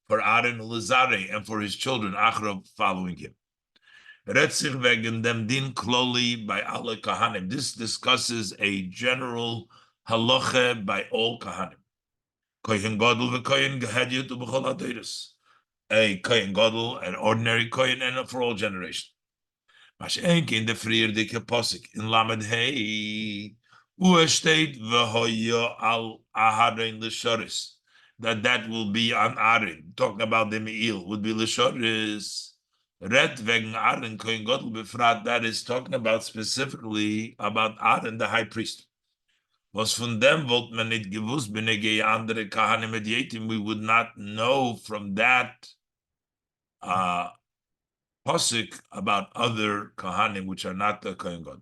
for Aaron Lazare and for his children, Achrav, following him. Retzich wegen dem din kloli by alle Kohanim. This discusses a general halacha by all Kohanim. Kohen Gadol v'Kohen Gehediyut u'b'chol hadoros. A Kohen Gadol, an ordinary Kohen, and for all generations. Mashenke in the frier dike posik in Lamed Hey, u'eshteit v'hoyo al aharein l'shoris. That will be on Aaron. Talking about the Meil would be l'shoris. Red wegen Aaron Kohen Gadol befrat. That is talking about specifically about Aaron, the high priest. Was von dem wollt man nicht gewusst, benege andere Kahanim Medietim. We would not know from that pasuk about other kahanim which are not the Kohen Gadol.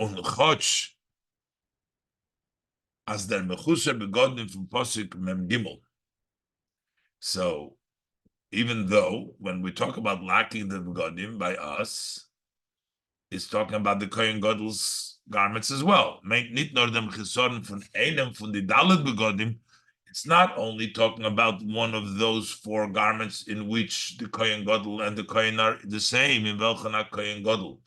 Unchoch as der mechuser begodim from pasuk mem gimel. So even though when we talk about lacking the begodim by us, it's talking about the Kohen Gadol's garments as well. Nit nor dem chisoren von einem von the dalet begodim. It's not only talking about one of those four garments in which the Kohen Gadol and the Kohen are the same, in welchen Kohen Gadol,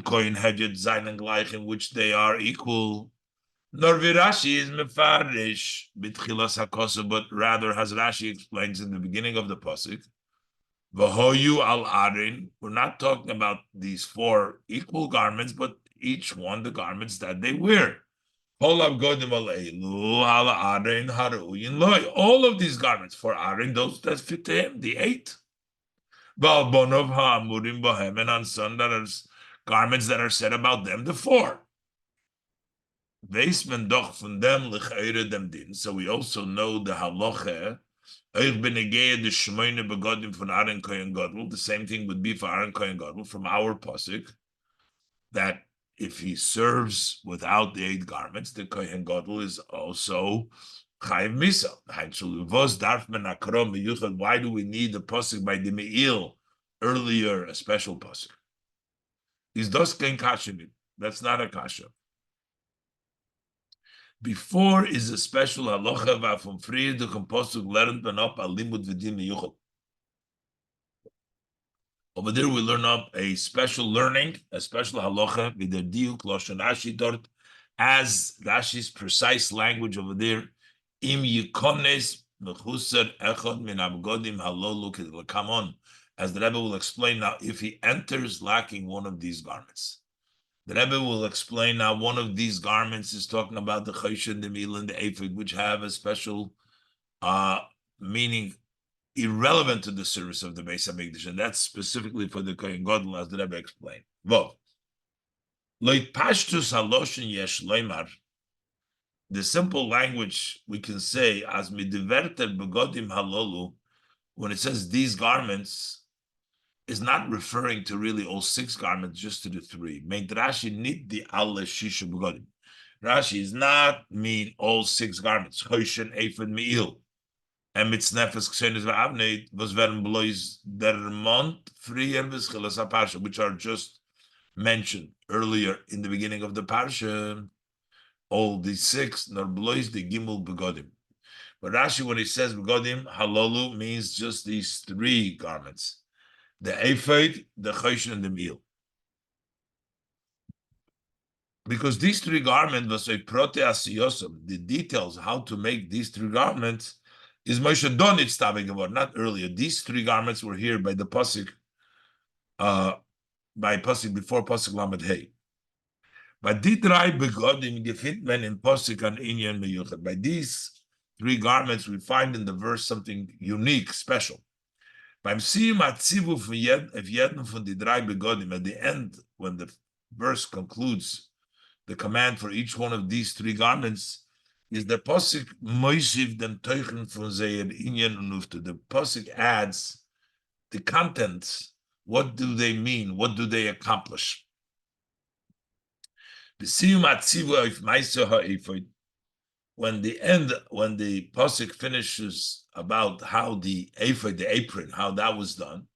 Kohen Hedget seinen gleich, in which they are equal. Nor Rashi is mefarish bitchilas hakosa, but rather, as Rashi explains in the beginning of the pasuk, v'hoyu al arin. We're not talking about these four equal garments, but each one the garments that they wear. All of these garments for Aaron, those that fit to him, the 8. And on some that are garments that are said about them, the 4. So we also know the halacha. The same thing would be for Aaron Kohen Gadol from our pasuk, that if he serves without the 8 garments, the Kohen Gadol is also Chayiv Misa. Why do we need the pasuk by the Me'il earlier, a special pasuk? Is dos kein kasha? That's not a kasha. Before is a special halacha va from free the pasuk lernt ben up a limud v'din miyuchad. Over there, we learn up a special learning, a special halacha with the diuk lashon Rashi dort, as Rashi's precise language over there. Im yikones mechuser echad min abgodim halolu. Come on, as the Rebbe will explain now, if he enters lacking one of these garments, the Rebbe will explain now. One of these garments is talking about the choshen, the mil, and the ephod, which have a special meaning, irrelevant to the service of the Beis Hamikdash, and that's specifically for the Kohen Gadol, as the Rebbe explained. Vov. Loit pashtus haloshin yesh leimar. The simple language we can say as midiverter begodim halolu, when it says these garments, is not referring to really all 6 garments, just to the 3. Meint Rashi nit the alle shisha begodim. Rashi is not mean all 6 garments. Choshen, ephod, me'il. And mit Nefes Kshenis V'Avnei was werden blois der Mond frier v'schilas HaParsha, which are just mentioned earlier in the beginning of the Parsha. All these 6, nor blois the Gimel Begodim. But Rashi, when he says Begodim, Halolu means just these 3 garments. The Ephod, the Choshen, and the Meal. Because these 3 garments, was a prote asiyosam, the details how to make these 3 garments, is Moshe Donitz Taveh, not earlier. These 3 garments were here by the pasuk, before pasuk Lamed Hey. But die 3 begodim gefindt men in pasuk an inyan meyuchad. By these 3 garments, we find in the verse something unique, special. Beim siyum atzivu von jeden von die 3 begodim, at the end, when the verse concludes the command for each one of these 3 garments, is the pasuk moisiv den teuchen von zeir inyan unuftu. The pasuk adds the contents. What do they mean? What do they accomplish? The siyum atzivu of meiser ha'ephod. When the pasuk finishes about how the ephod, the apron, how that was done,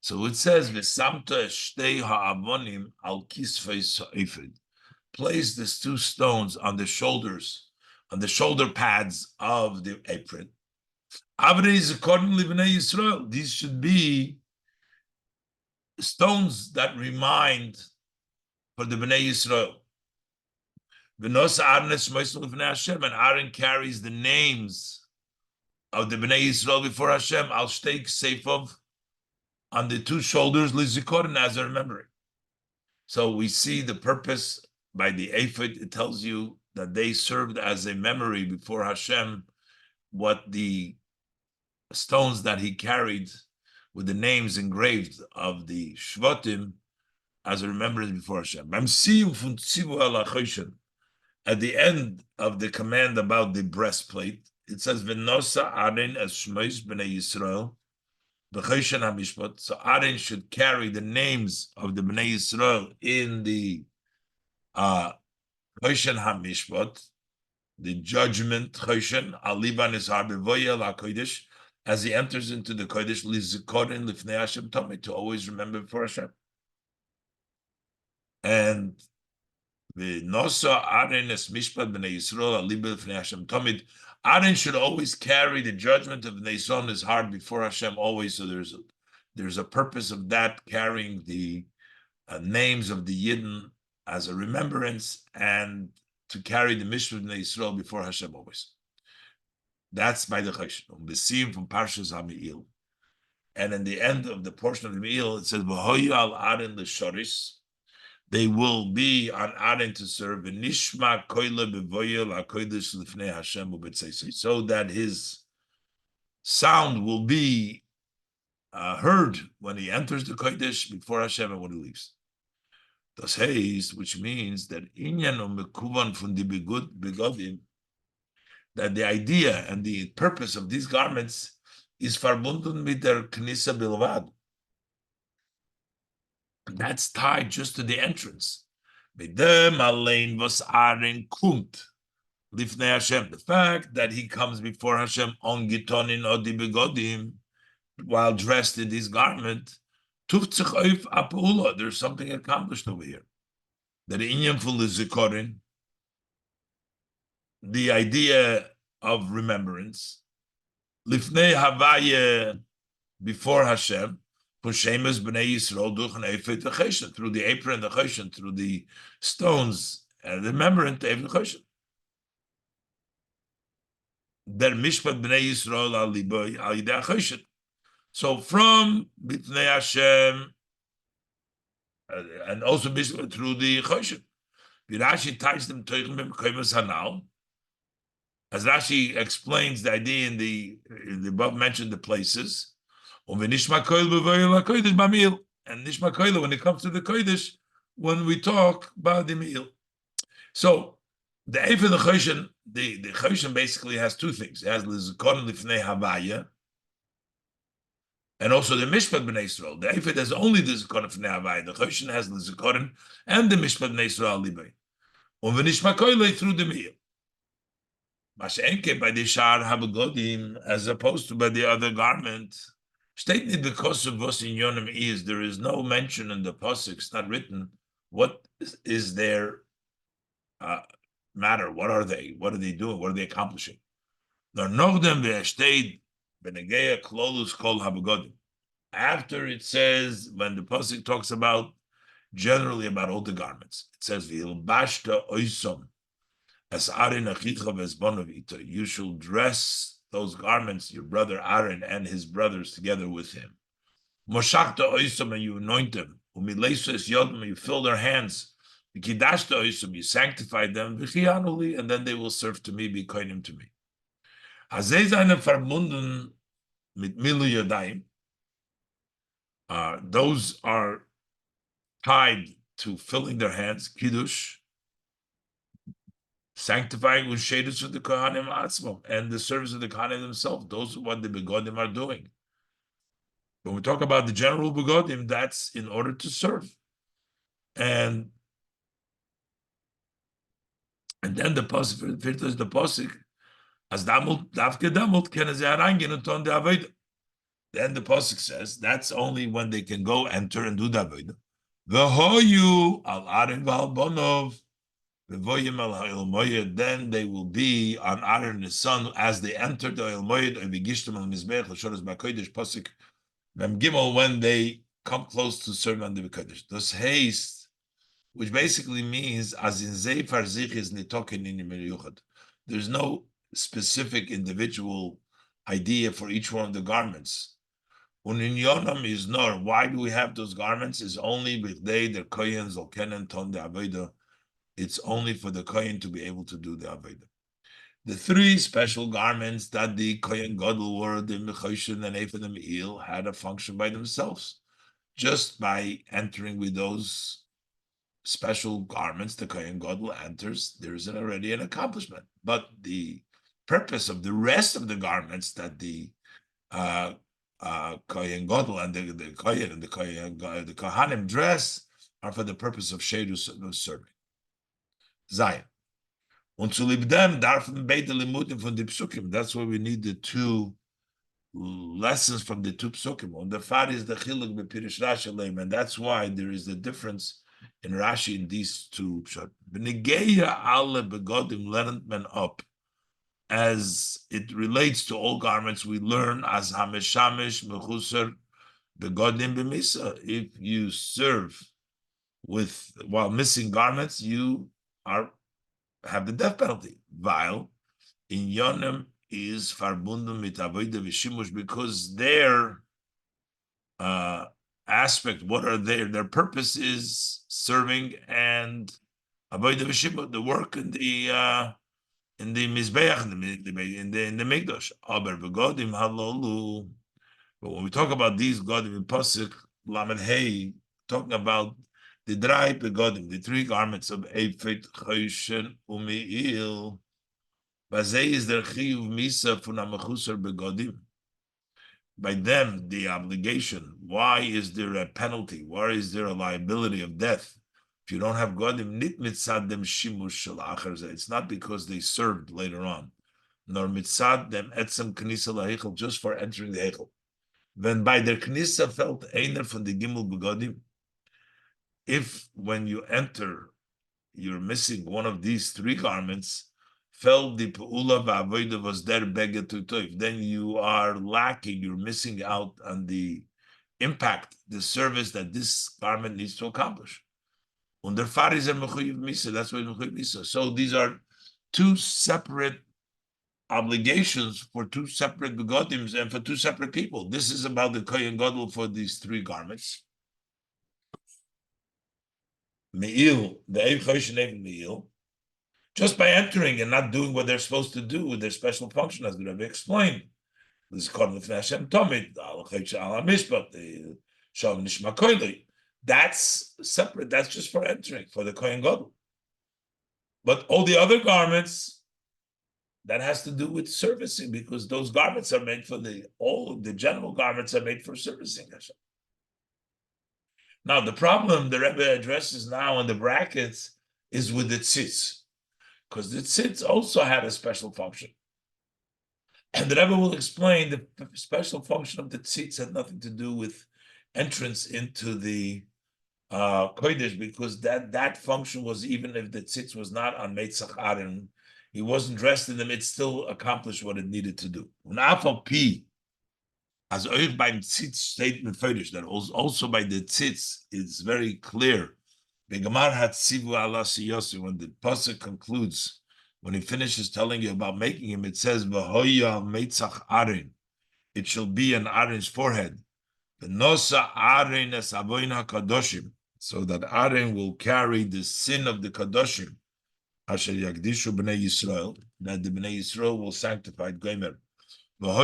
so it says v'samta shtei ha'avonim al kisfei ha'ephod. Place these 2 stones on the shoulders, on the shoulder pads of the apron. These should be stones that remind for the Bnei Yisrael. And Aaron carries the names of the Bnei Yisrael before Hashem. I'll stake seifov on the 2 shoulders, lizikorin, as a memory. So we see the purpose by the ephod. It tells you that they served as a memory before Hashem, what the stones that he carried with the names engraved of the Shvatim as a remembrance before Hashem. At the end of the command about the breastplate, it says V'nosa Aaron as Shmois b'nei Yisrael b'choshen hamishpat. So Aaron should carry the names of the b'nei Yisrael in the choshen hamishpat, the judgment choshen aliban is harbevoyel hakodesh, as he enters into the kodesh lizikorin lifnei Hashem tamid, to always remember before Hashem. And the nosa Aaron es mishpat b'nei Yisrael aliban lifnei Hashem tamid. Aaron should always carry the judgment of Bnei Yisrael in his heart before Hashem always. So there's a purpose of that, carrying the names of the Yidden as a remembrance, and to carry the Mishpat of Bnei Yisrael before Hashem always. That's by the Choshen. The scene from Parshas HaMe'il. And in the end of the portion of the Me'il, it says, V'hoyu al Aaron l'shoris. They will be on Aaron to serve, Nishma koile bevoyel hakodesh lifnei Hashem u'betzeisei, so that his sound will be heard when he enters the kodesh before Hashem and when he leaves. Das heißt, which means that inyan umekuvan from the begodim, that the idea and the purpose of these garments is verbunden mit der Knissa bilvad. That's tied just to the entrance. The fact that he comes before Hashem on gitonin odi begodim, while dressed in this garment, there's something accomplished over here. That the idea of remembrance, lifnei havaya, before Hashem, through the apron and the choshen, through the stones and the memorant of the choshen. Der mishpat bnei Yisrael al liboy al yidei choshen. So from b'nei Hashem and also mishpat through the choshen. Rashi ties them to hanal. As Rashi explains the idea in the above mentioned the places. And Nishma Koyle, when it comes to the Kodesh, when we talk about the meal. So the Eif and the Choshen, the Choshen basically has two things. It has Lizikon Lifnei Havaya, and also the Mishpat B'nei Yisrael. The Eif has only the Lizikon Lifnei Havaya. The Choshen has Lizikon and the Mishpat B'nei Yisrael Libay. And Nishma Koyle through the meal. Mashenke by the Shar Habagodim, as opposed to by the other garment. Stated because of what in Yonim is, there is no mention in the pasuk. It's not written. What is their matter? What are they? What are they doing? What are they accomplishing? After it says, when the pasuk talks about generally about all the garments, it says you shall dress those garments, your brother Aaron and his brothers together with him. Moshachta oisom, and you anoint them. Umilesus yodom, you fill their hands. Vikidashta oisom, you sanctify them. Vichianuli, and then they will serve to me, be koinim to me. Hazezane verbunden mit milu yodayim. Those are tied to filling their hands, kiddush, sanctifying with shadus of the Kohanim Atzmo, and the service of the Kohanim themselves. Those are what the Begodim are doing. When we talk about the general Begodim, that's in order to serve. And then the Pasuk, is the Pasuk, as Damut, Davke Damut, can as Arangin and Ton de Avodah. Then the Pasuk says, that's only when they can go enter and do the Avodah. V'hoyu al Aaron v'al bonov, then they will be on Aaron and his son as they enter the Oil Moed of Vigishtim al Mizbech L'Shoros B'Kodesh Pasuk Mem Gimel, when they come close to serve on the Kodesh. This haste, which basically means as in Zei Farzich is Nitokin in Yuchad. There's no specific individual idea for each one of the garments. Unin Yonam is nor. Why do we have those garments? Is only with they the Kohen Zolkenen Ton de Avodah. It's only for the Kohen to be able to do the Avodah. The three special garments that the Kohen Gadol wore, the Mechoshen and Ephod and Me'il, had a function by themselves. Just by entering with those special garments, the Kohen Gadol enters, there is already an accomplishment. But the purpose of the rest of the garments that the Kohen Gadol and the Kohen and the Kohanim dress are for the purpose of Shedus serving. Zion. Und zu libdem darfen beide limudim von the psukim. That's why we need the two lessons from the two psukim. Und the far is the chiluk b'pirish Rashi leim, and that's why there is a difference in Rashi in these two psukim. B'negeya alle begodim lernt men up. As it relates to all garments, we learn as hameshamish mechusar begodim b'misa. If you serve while missing garments, you have the death penalty. While in Yonim is verbunden mit avodah v'shimush, because their aspect, what are their purpose is serving and avodah v'shimush, the work in the mizbeach, in the mikdash. Aber begodim halolu. But when we talk about these godim in pasuk lamed hey, talking about the dry begodim, the three garments of Ephit, Choshen, Umi'il. Bazei is their chiyuv misa fun hamechusar begodim. By them, the obligation. Why is there a penalty? Why is there a liability of death? If you don't have godim, nit mitzad dem shimush shel acher. It's not because they served later on, nor mitzad dem etzem knisa lahechel, just for entering the hechel. When by their knisa felt einer von the gimel begodim. If when you enter, you're missing one of these three garments, fell the pe'ula v'avodah was der beged to toif, then you are lacking, you're missing out on the impact, the service that this garment needs to accomplish. Under faris and mechuyev misa, that's why mechuyev misa. So these are two separate obligations for two separate begodims and for two separate people. This is about the Kohen Gadol for these three garments. Me'il, the Ev Choshen Me'il, just by entering and not doing what they're supposed to do with their special function, as the Rebbe explained. This is called the Hashem Tomid, the Shalom Nishma Koili. That's separate, that's just for entering, for the Kohen Gadol. But all the other garments, that has to do with servicing, because those garments are made for all the general garments are made for servicing Hashem. Now, the problem the Rebbe addresses now in the brackets is with the tzitz, because the tzitz also had a special function. And the Rebbe will explain the special function of the tzitz had nothing to do with entrance into the kodesh, because that function was, even if the tzitz was not on Meitzach Aaron, he wasn't dressed in them, it still accomplished what it needed to do. As euch beim Tzitz statement fetish, that also by the Tzitz is very clear. Begamar hat sivu ala siyosi, when the pasuk concludes, when he finishes telling you about making him, it says v'hoya meitzach Aaron. It shall be on Aaron's forehead. V'nosa Aaron es avoin hakadoshim, so that Aaron will carry the sin of the kadoshim. Asher yagdishu b'nei Yisrael, that the b'nei Yisrael will sanctify Gomer. It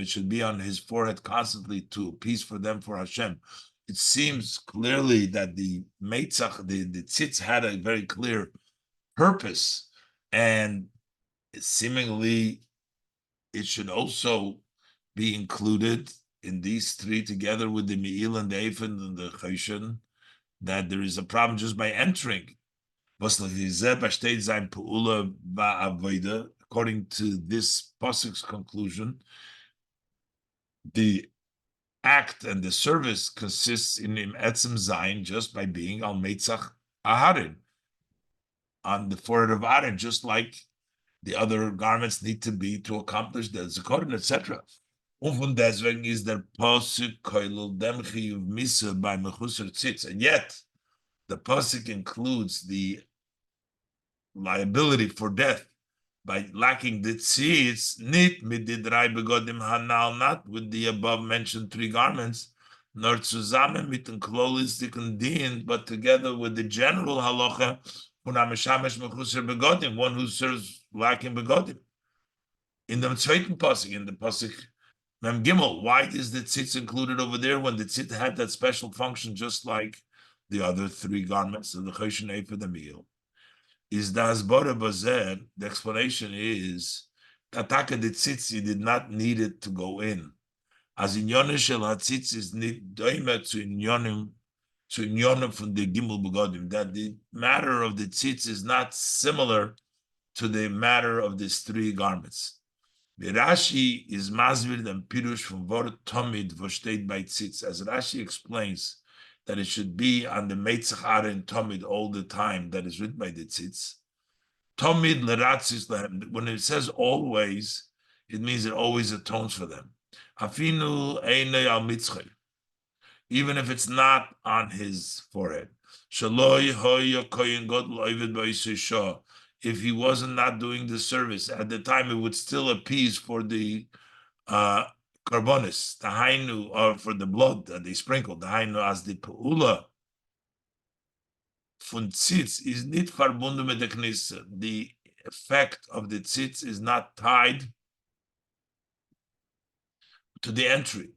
should be on his forehead constantly to appease for them for Hashem. It seems clearly that the Meitzach, the tzitz had a very clear purpose, and seemingly it should also be included in these three together with the Me'il and the Ephod and the Choshen, that there is a problem just by entering. According to this pasuk's conclusion, the act and the service consists in etzem zayin, just by being al meitzach aharon, on the forehead of Aaron, just like the other garments need to be to accomplish the zakorin, etc. Und deswegen is der pasuk koilul dem chiyuv misa by mechusar tzitz, and yet the pasuk includes the liability for death by lacking the tzitz, nit mit the drei begodim hanal, not with the above mentioned three garments, nor zusammen mit den klolistikun din, but together with the general halacha, one who serves lacking begodim. In the zweiten pasuk, in the pasuk Mem Gimel, why is the tzitz included over there when the tzitz had that special function, just like the other three garments of the Choshen Ephod the Me'il? is the Hasbara Bazer. The explanation is that Taka the Tzitzi did not need it to go in. As in Yonim Shel HaTzitzi is need doimet to Inyonim from the Gimel Begodim, that the matter of the tzitz is not similar to the matter of these three garments. The Rashi is masvir and pirush from Vort Tomid Vosteit by tzitz, as Rashi explains that it should be on the Meitzach and Tomid all the time that is written by the tzitz. Tomid leratzis lehem. When it says always, it means it always atones for them. Afinu einei al mitzchay, even if it's not on his forehead. Shaloi hoya koyin gadol oived b'isei shah. If he wasn't not doing the service at the time, it would still appease for the karbonis, the hainu, or for the blood that they sprinkled. The hainu as the peula von tzitz is nicht verbunden mit der knisse. The effect of the tzitz is not tied to the entry.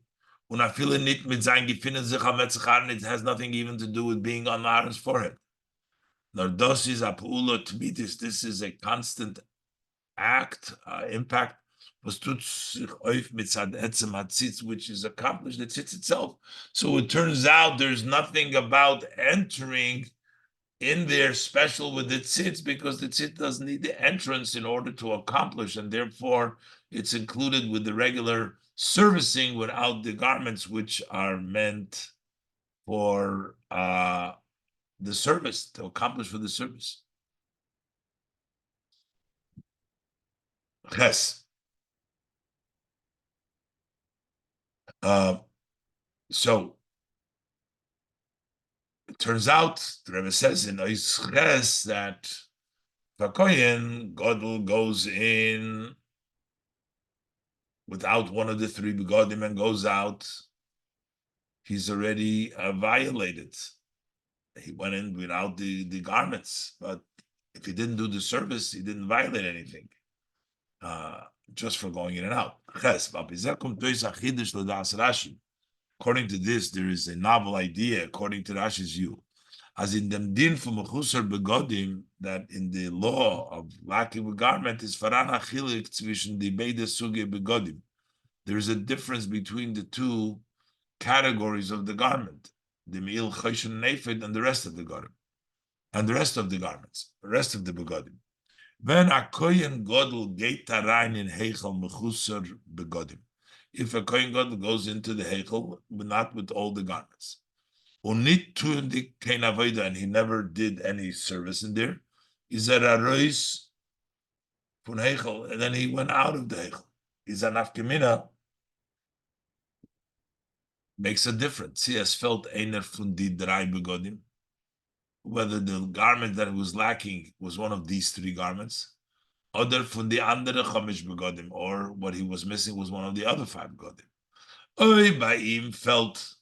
Und I feel it mit sein gefinden sich am Metzacharen, it has nothing even to do with being on Aaron's forehead. Nor das is a peula tmitis. This is a constant act, impact, was tut sich auf mit etzem hatzitz, which is accomplished the tzitz itself. So it turns out there's nothing about entering in there special with the tzitz, because the tzitz doesn't need the entrance in order to accomplish, and therefore it's included with the regular servicing without the garments which are meant for the service, to accomplish for the service. Yes. So it turns out, the Rebbe says in Ois Ches that Vakoyen Godel goes in without one of the three begodim and goes out, he's already violated. He went in without the garments, but if he didn't do the service, he didn't violate anything, just for going in and out. According to this, there is a novel idea, according to Rashi's view, as in the din for mechusar begodim, that in the law of lacking a garment is faran achilik zwischen the beide suge begodim. There is a difference between the two categories of the garment, the me'il choshen nefed and the rest of the garment, and the rest of the garments, the rest of the begodim. When a kohen gadol geht rein in heichel mechusar begodim, if a kohen gadol goes into the heichel, but not with all the garments, unit to the kein avoda, and he never did any service in there, is a rois from heichel, and then he went out of the heichel. Is an afkemina, makes a difference. He has felt einer von die drei begodim, whether the garment that was lacking was one of these three garments, other from the andere chamish begodim, or what he was missing was one of the other five begodim. Oy by him felt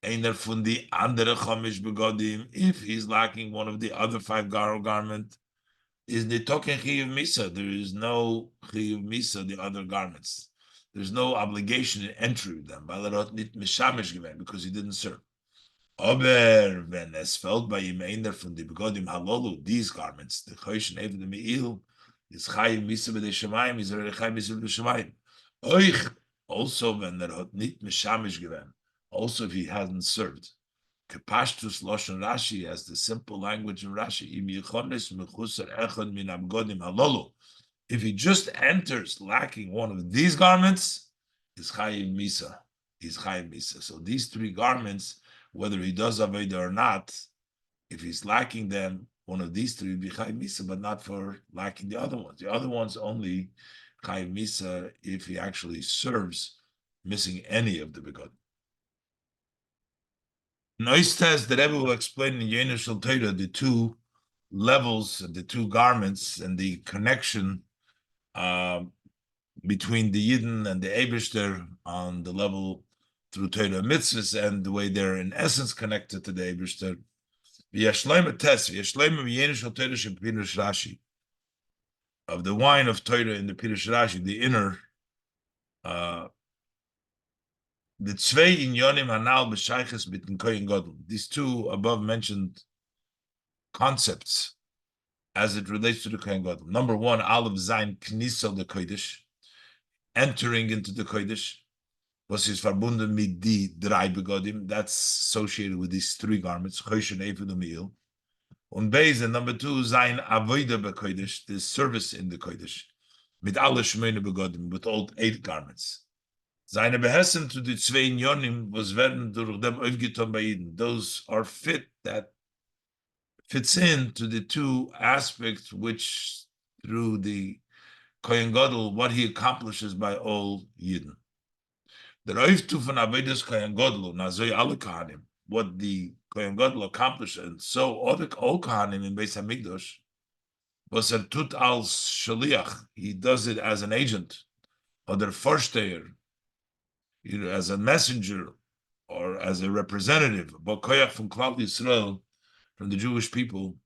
einer von the andere chamish begodim, if he's lacking one of the other five garment, is the token chiyuv misa. There is no chiyuv misa, the other garments. There's no obligation in entering them, because he didn't serve. Aber when es felt by him einer von the begodim halolu, these garments, the choshen even the me'il, is chayim misa b'dei shemayim, is already chayim misa b'dei shemayim. Oich, also when there hat nit mishamish given, also if he hasn't served. Kepashtus Loshen Rashi, as the simple language in Rashi, im yichonis mechusar echad min abgodim halolu. If he just enters lacking one of these garments, is chayim misa. He's chayim misa. So these three garments, whether he does avodah or not, if he's lacking them, one of these three will be chayim misa, but not for lacking the other ones. The other ones only chayim misa if he actually serves, missing any of the begodim. Noistes, the Rebbe will explain in Yener Shel Torah the two levels, the two garments, and the connection between the Yidden and the Eibishter on the level through Torah mitzvahs, and the way they're in essence connected to the Eibishter. Of the wine of Torah in the Pirush Rashi, the inner, the Tzvei Inyonim Hanal B'Shayches B'Tin Kohen Gadol. These two above mentioned concepts as it relates to the Kohen Gadol. Number one, Aleph Zayin Knisa the Kodesh, entering into the Kodesh. Was is verbunden mit die drei begodim. That's associated with these three garments. Choshen, Ephod, and Me'il. Und Beis, and number two, Zayin Avodah bekodesh, the service in the Kodesh. Mit alle Shmeine begodim, with all 8 garments. Seine Behessen to the zwei Inyonim was werden durch dem aufgetan bei Eden. Those are fit, that fits in to the 2 aspects which through the Kohen Gadol, what he accomplishes by all Yidden. The Reiftu von Avedis Kohen Gadol, Nazoi alle Kohanim, what the Kohen Gadol accomplished, and so all Kohanim in Beis HaMikdash, was tut als Shaliach, he does it as an agent, or the Vorsteher, either as a messenger or as a representative, but Koyach from Klal Yisrael, from the Jewish people,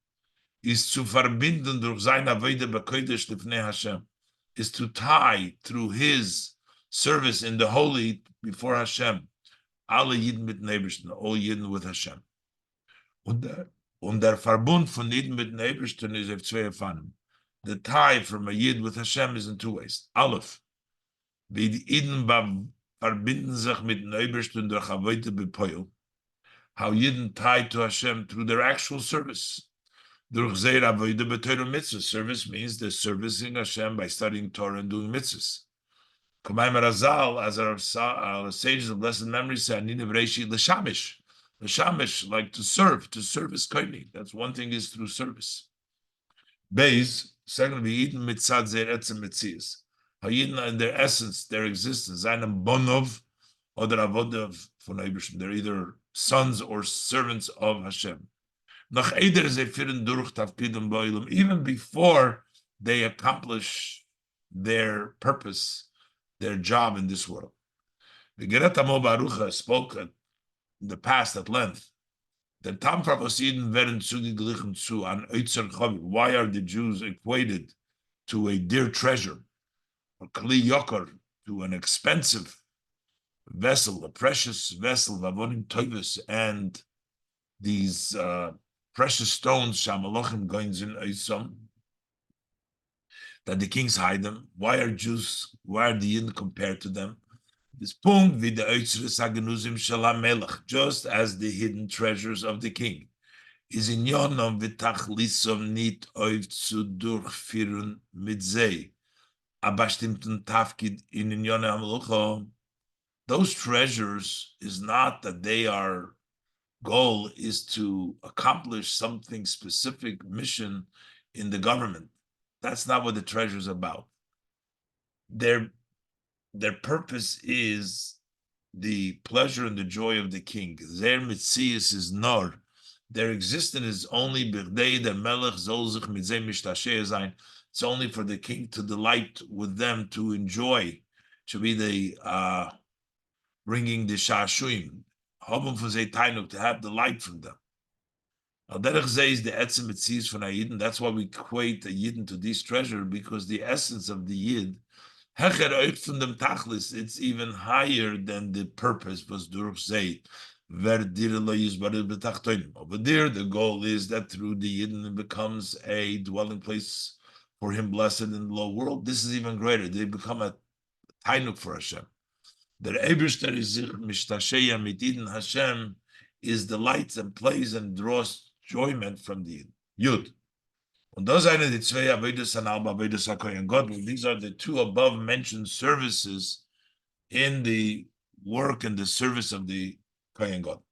is zu verbinden durch seine Avodah bekodesh lifnei Hashem, is to tie through his service in the holy before Hashem, alle Yidden mit Nebersten, all Yidden with Hashem. Und der Verbund von Yidden mit Nebersten is auf 2 Fanen. The tie from a Yid with Hashem is in 2 ways. Aleph, wie die Yidden verbinden sich mit Nebersten durch Avodah bepoil, how Yidden tied to Hashem through their actual service. Durch Zeir Avodah beTorah mitzvah. Service means they're servicing Hashem by studying Torah and doing mitzvahs. Kamayim Razal, as our sages of blessed memory say, Nina Vreishi l'shamish. L'shamish, like to service koini. That's one thing is through service. Beis, secondly, Yidden mitzad zeir etzem mitzias. How Yidden in their essence, their existence, Zainam bonov, or the avodah von Eibishim. They're either sons or servants of Hashem. Noch eider ze firen durch tafkidim ba'olam, even before they accomplish their purpose, their job in this world. The Geret Amo Barucha spoke in the past at length. The Tamfar Eden werden zugeglichen zu an Oitzer Chavi. Why are the Jews equated to a dear treasure, a Kli Yokar, to an expensive vessel, a precious vessel, Vavonim Toivis, and these precious stones, Shamalachim Goins in Oitzam, that the kings hide them? Why are the Yidden compared to them? This punkt wie the Oitzres Hagenuzim Shalam Melech, just as the hidden treasures of the king, is in Yonom v'tachlisom nit oiv zu durchführen mit zei, a bestimmten Tafkid in Yonah HaMelucha. Those treasures is not that their goal is to accomplish something specific mission in the government. That's not what the treasure is about. Their purpose is the pleasure and the joy of the king. Their mitzias is nor. Their existence is only b'rdei der melech zol sich mit zeh mishtasheh zayin. It's only for the king to delight with them, to enjoy, to be the bringing the shashuim, hoben for zeh tainuk, to have the light from them. Derech zeh is the etzem mitzias from a Yidden. That's why we equate a Yidden to this treasure, because the essence of the Yid, it's even higher than the purpose was durch zeh. Over there, the goal is that through the Yidden it becomes a dwelling place for him, blessed in the low world. This is even greater. They become a tainuk for Hashem. The Eibishter is mishtasheyah mit Yidden. Hashem is delights and plays and draws enjoyment from the Yud. And those are the zwei Avodas and Alba Avodas HaKohen Gadol. These are the 2 above mentioned services in the work and the service of the Kohen Gadol.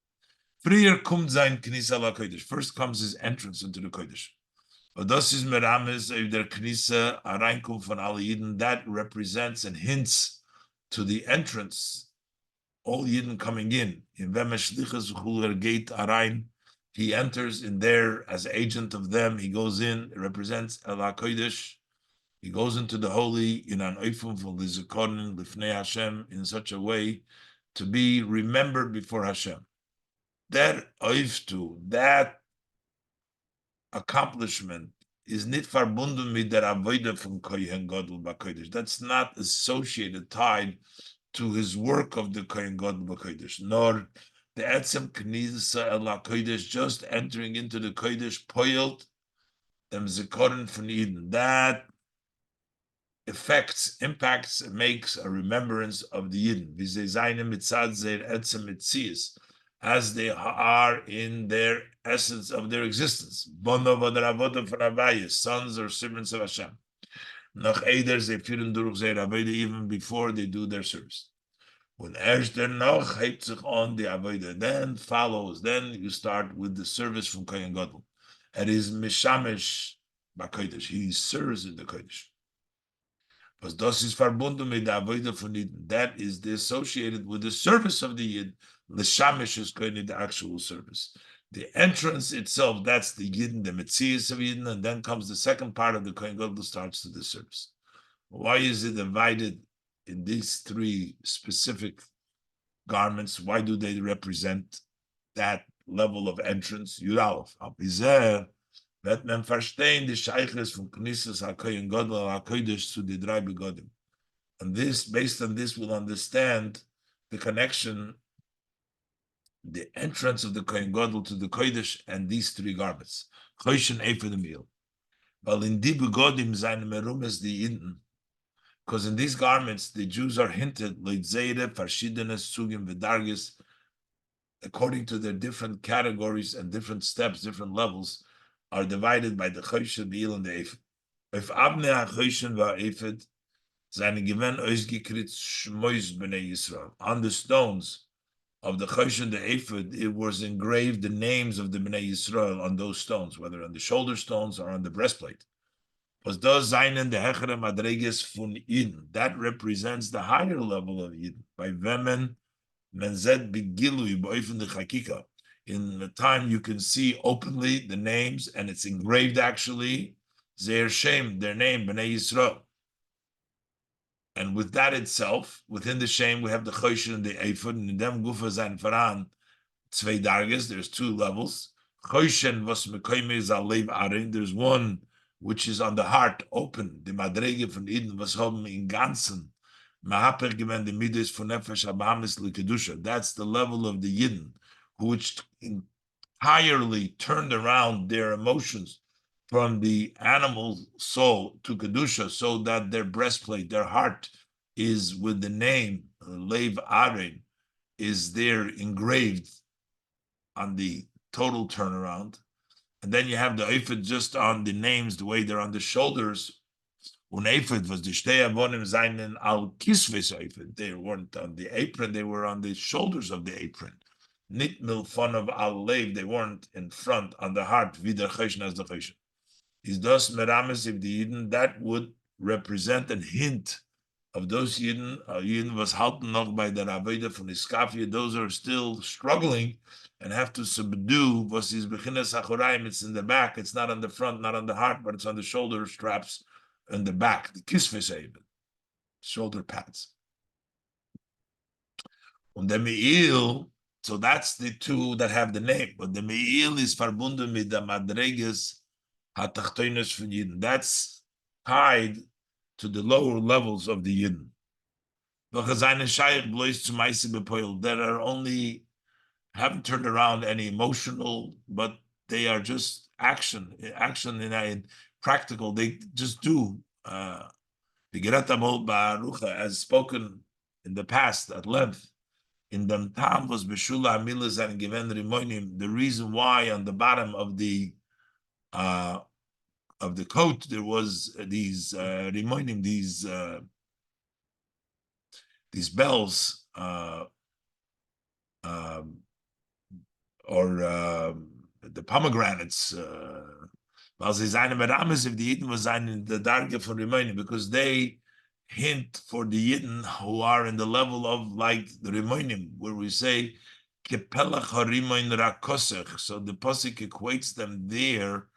Frier kommt sein Knisa la Kodesh. First comes his entrance into the Kodesh. But das is merames of der Knisa a reinkum von alle Yidden. That represents and hints to the entrance, all Yidden coming in. In Vemesh Lichas Chuler Gate Arain. He enters in there as agent of them. He goes in. It represents El HaKodesh. He goes into the holy in an oifum for Lizikonin Lifnei Hashem, in such a way to be remembered before Hashem. That oiftu, that accomplishment, is nit verbunden mit der Avodah from Kohen Gadol b'Kodesh. That's not associated, tied to his work of the Kohen Gadol b'Kodesh, nor the etzem knisa el HaKodesh, just entering into the Kodesh, poilt, them zikorin from Eden. That affects, impacts, and makes a remembrance of the Yidden. As they are in their essence of their existence. Sons or servants of Hashem. Even before they do their service. When erst noch hebt sich on the avodah, then follows, then you start with the service from Kohen Gadol. It is mishamish b'kodesh. He serves in the kodesh. But das ist verbunden mit der avodah von Yidden. That is associated with the service of the Yid. L'shamish is going to the actual service. The entrance itself, that's the Yidden, the Metzias of Yidden, and then comes the second part of the Kohen Gadol starts to the service. Why is it divided in these three specific garments? Why do they represent that level of entrance? Yud that men verstehen the Sichos from Knesses HaKohen Gadol HaKodesh to the drei begodim. And this, based on this, we'll understand the connection, the entrance of the Kohen Gadol to the Kodesh and these three garments. Choshen Ephod Emil. Well, in die begodim seine merumes die Yidden, because in these garments, the Jews are hinted, according to their different categories and different steps, different levels, are divided by the Choshen, the Il, and the Ephod. If Abne HaChoshen v'Ephod, seine gewen ausgekritzt Shmois b'nei Yisrael. On the stones of the Choshen, the Ephod, it was engraved the names of the Bnei Yisrael on those stones, whether on the shoulder stones or on the breastplate. That represents the higher level of Yidden. By Vemen, Menzed Bigilui, Boifin the Chakika. In the time you can see openly the names, and it's engraved actually, Zeir Shem, their name, Bnei Yisrael. And with that itself, within the Shem, we have the Choshen and the Ephod, and in them Gufa Zain Faran, Zwei Darges, there's two levels. Choshen was Mekoime is Alev Arin, there's one which is on the heart, open, the Madrege von Eden, was haben in Ganzen, Mahaper gewen the Midas von Nefesh Abahamis Likedusha. That's the level of the Yidden, which entirely turned around their emotions from the animal soul to Kedusha, so that their breastplate, their heart, is with the name Lev Arin, is there engraved on the total turnaround. And then you have the Ephod just on the names, the way they're on the shoulders. Un Ephod was the Shtei Avonim seinen al Kisves Ephod. They weren't on the apron, they were on the shoulders of the apron. Nit milfon of al Lev, they weren't in front on the heart, vider Choshen as the Choshen. Is thus meramis if the Yidden, that would represent a hint of those Yidden. Yidden was halten noch by the Avodah from Iskafia. Those are still struggling and have to subdue was his bechinas achorayim. It's in the back. It's not on the front, not on the heart, but it's on the shoulder straps and the back. The kisves even, shoulder pads. And the me'il, so that's the two that have the name. But the me'il is verbunden mit the madreges hatachtoinus von Yidden. That's tied to the lower levels of the Yidden. That are only, haven't turned around any emotional, but they are just action in practical. They just do. As spoken in the past at length, in them tam was beshula amilas and given rimonim. The reason why on the bottom of the coat there was these rimonim, these bells, or the pomegranates, if the Yidden was in the darge for Rimonim, because they hint for the Yidden who are in the level of like the Rimonim, where we say Kepelach harimoin rakosech. So the Pasuk equates them there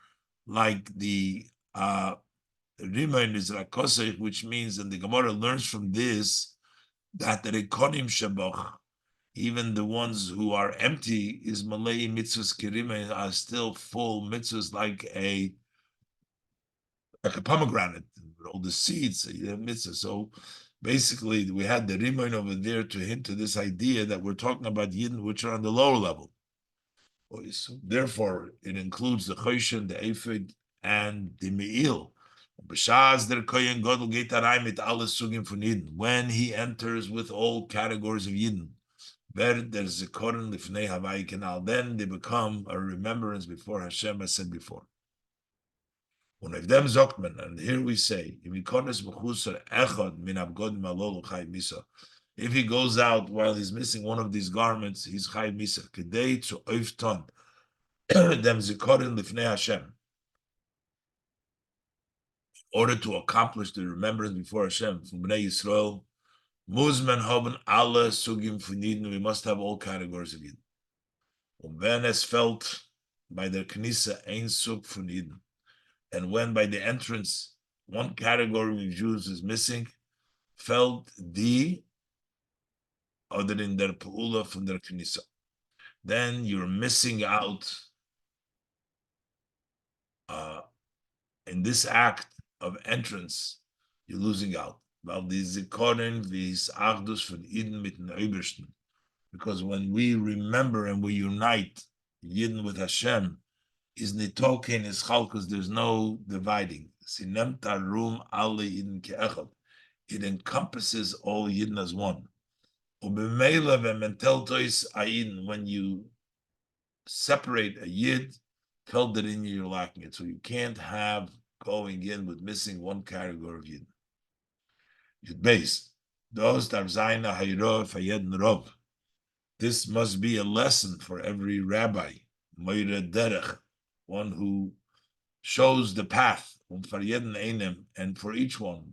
like the Rimoin is rakosech, which means, and the Gemara learns from this that the Rekonim Shabach, even the ones who are empty, is Malay mitzvahs kirime, are still full mitzvahs like a pomegranate, all the seeds, mitzvah. So basically, we had the rimoin over there to hint to this idea that we're talking about Yidden, which are on the lower level. So therefore, it includes the Choshen, the Ephod, and the Me'il. B'shas der Kohen Gadol geht rein mit alle Sugim von Yidden. When he enters with all categories of Yidden, wer der Zikoren lifnei Havai Kenal, then they become a remembrance before Hashem, as said before. Und if them Zokman, and here we say, if he goes out while he's missing one of these garments, he's Chai Misa. Kedei to oifton them Zikoren lifnei Hashem. In order to accomplish the remembrance before Hashem from Bnei Yisrael, Muzman haben alle Sugim von Yidden, we must have all categories of Yidden. Und wenn es fällt by der Knissa ein Sug von Yidden, and when by the entrance one category of Jews is missing, fällt die other than der Peula von der Knissa. Then you're missing out in this act of entrance, you're losing out. Weil die Zikoren vis Achdus von Yidden mit den Obersten. Because when we remember and we unite Yidden with Hashem, is nitoken is chalkus, there's no dividing. Sinem tarum alle Yidden ke'echad. It encompasses all Yidden as one. Ubemeila v'menteltois ayin, when you separate a Yid, felt that in you you're lacking it. So you can't have going in with missing one category of Yidden. Yid base. Those that zayna hayrov hayed rov. This must be a lesson for every rabbi, moire derech, one who shows the path, and for each one,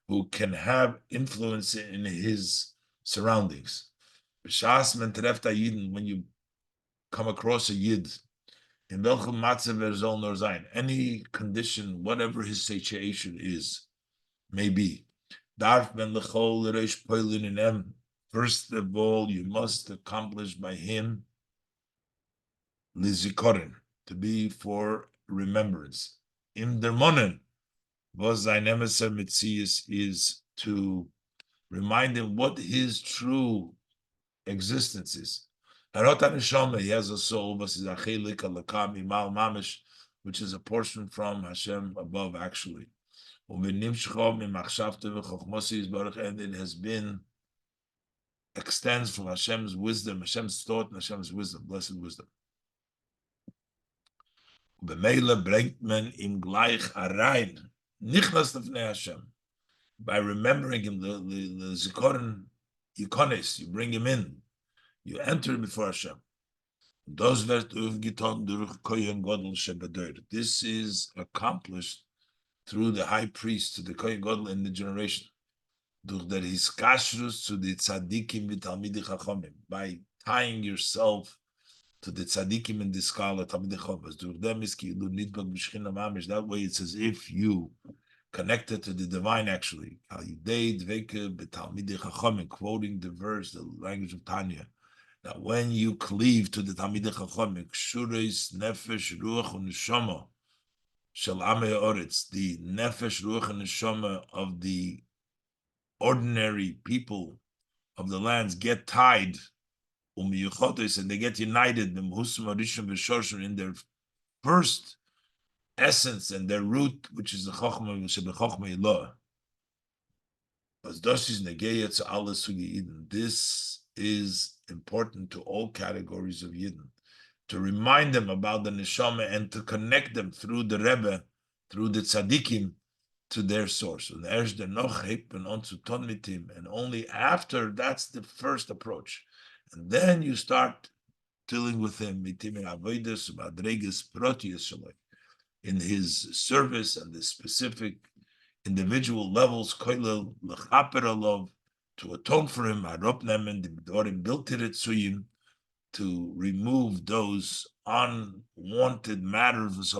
who can have influence in his surroundings. When you come across a yid, in any condition, whatever his situation is, may be. First of all, you must accomplish by him lizikorin, to be for remembrance. In der Monen, was sein emeser mitzias is to remind him what his true existence is. He has a soul, which is a portion from Hashem above, actually. And it has been extends from Hashem's wisdom, Hashem's thought, and Hashem's wisdom, blessed wisdom. By remembering him, the Zikorin Ikonis, you bring him in, you enter before Hashem. This is accomplished through the high priest, to the Kohen Gadol in the generation. Durch der Hiskashrus to the tzaddikim v'talmidei chachamim, by tying yourself to the tzaddikim in the scholar talmidei chachamim. Durch dem is ki'ilu nidbak b'shchina mamish. That way, it's as if you connected to the divine. Actually, Halidei dveke b'talmidei chachamim, quoting the verse, the language of Tanya. Now, when you cleave to the talmidei chachamim, kshureis nefesh ruach u'neshama shel amei oretz, the nefesh ruach and neshama of the ordinary people of the lands get tied, and they get united in their first essence and their root, which is the Chochmah Ilah. This is important to all categories of Yidden, to remind them about the Neshama and to connect them through the Rebbe, through the Tzaddikim, to their source. And only after, that's the first approach. And then you start dealing with him in his service and the specific individual levels, to atone for him, to remove those unwanted matters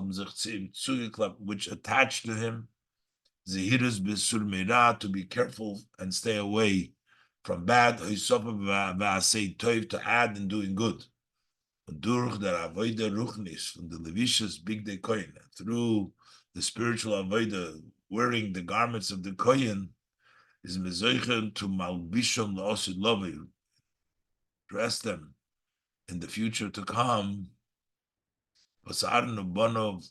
which attach to him, to be careful and stay away from bad, to add in doing good. From the Levishas Big Day Kohen, through the spiritual avodah, wearing the garments of the Kohen, is mezoichen to malbishon la'osid lovei, dress them in the future to come was Aaron Ubonov,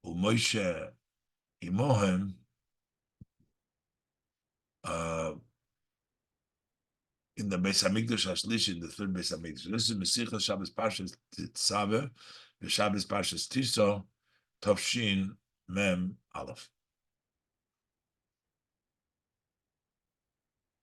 Moshe Imohem, in the Beis Hamikdash Hashlish, in the third Beis Hamikdash. This is Mesichas Shabbos Parshas Tetzaveh, the Shabbos Parshas Tiso, Tovshin Mem Aleph.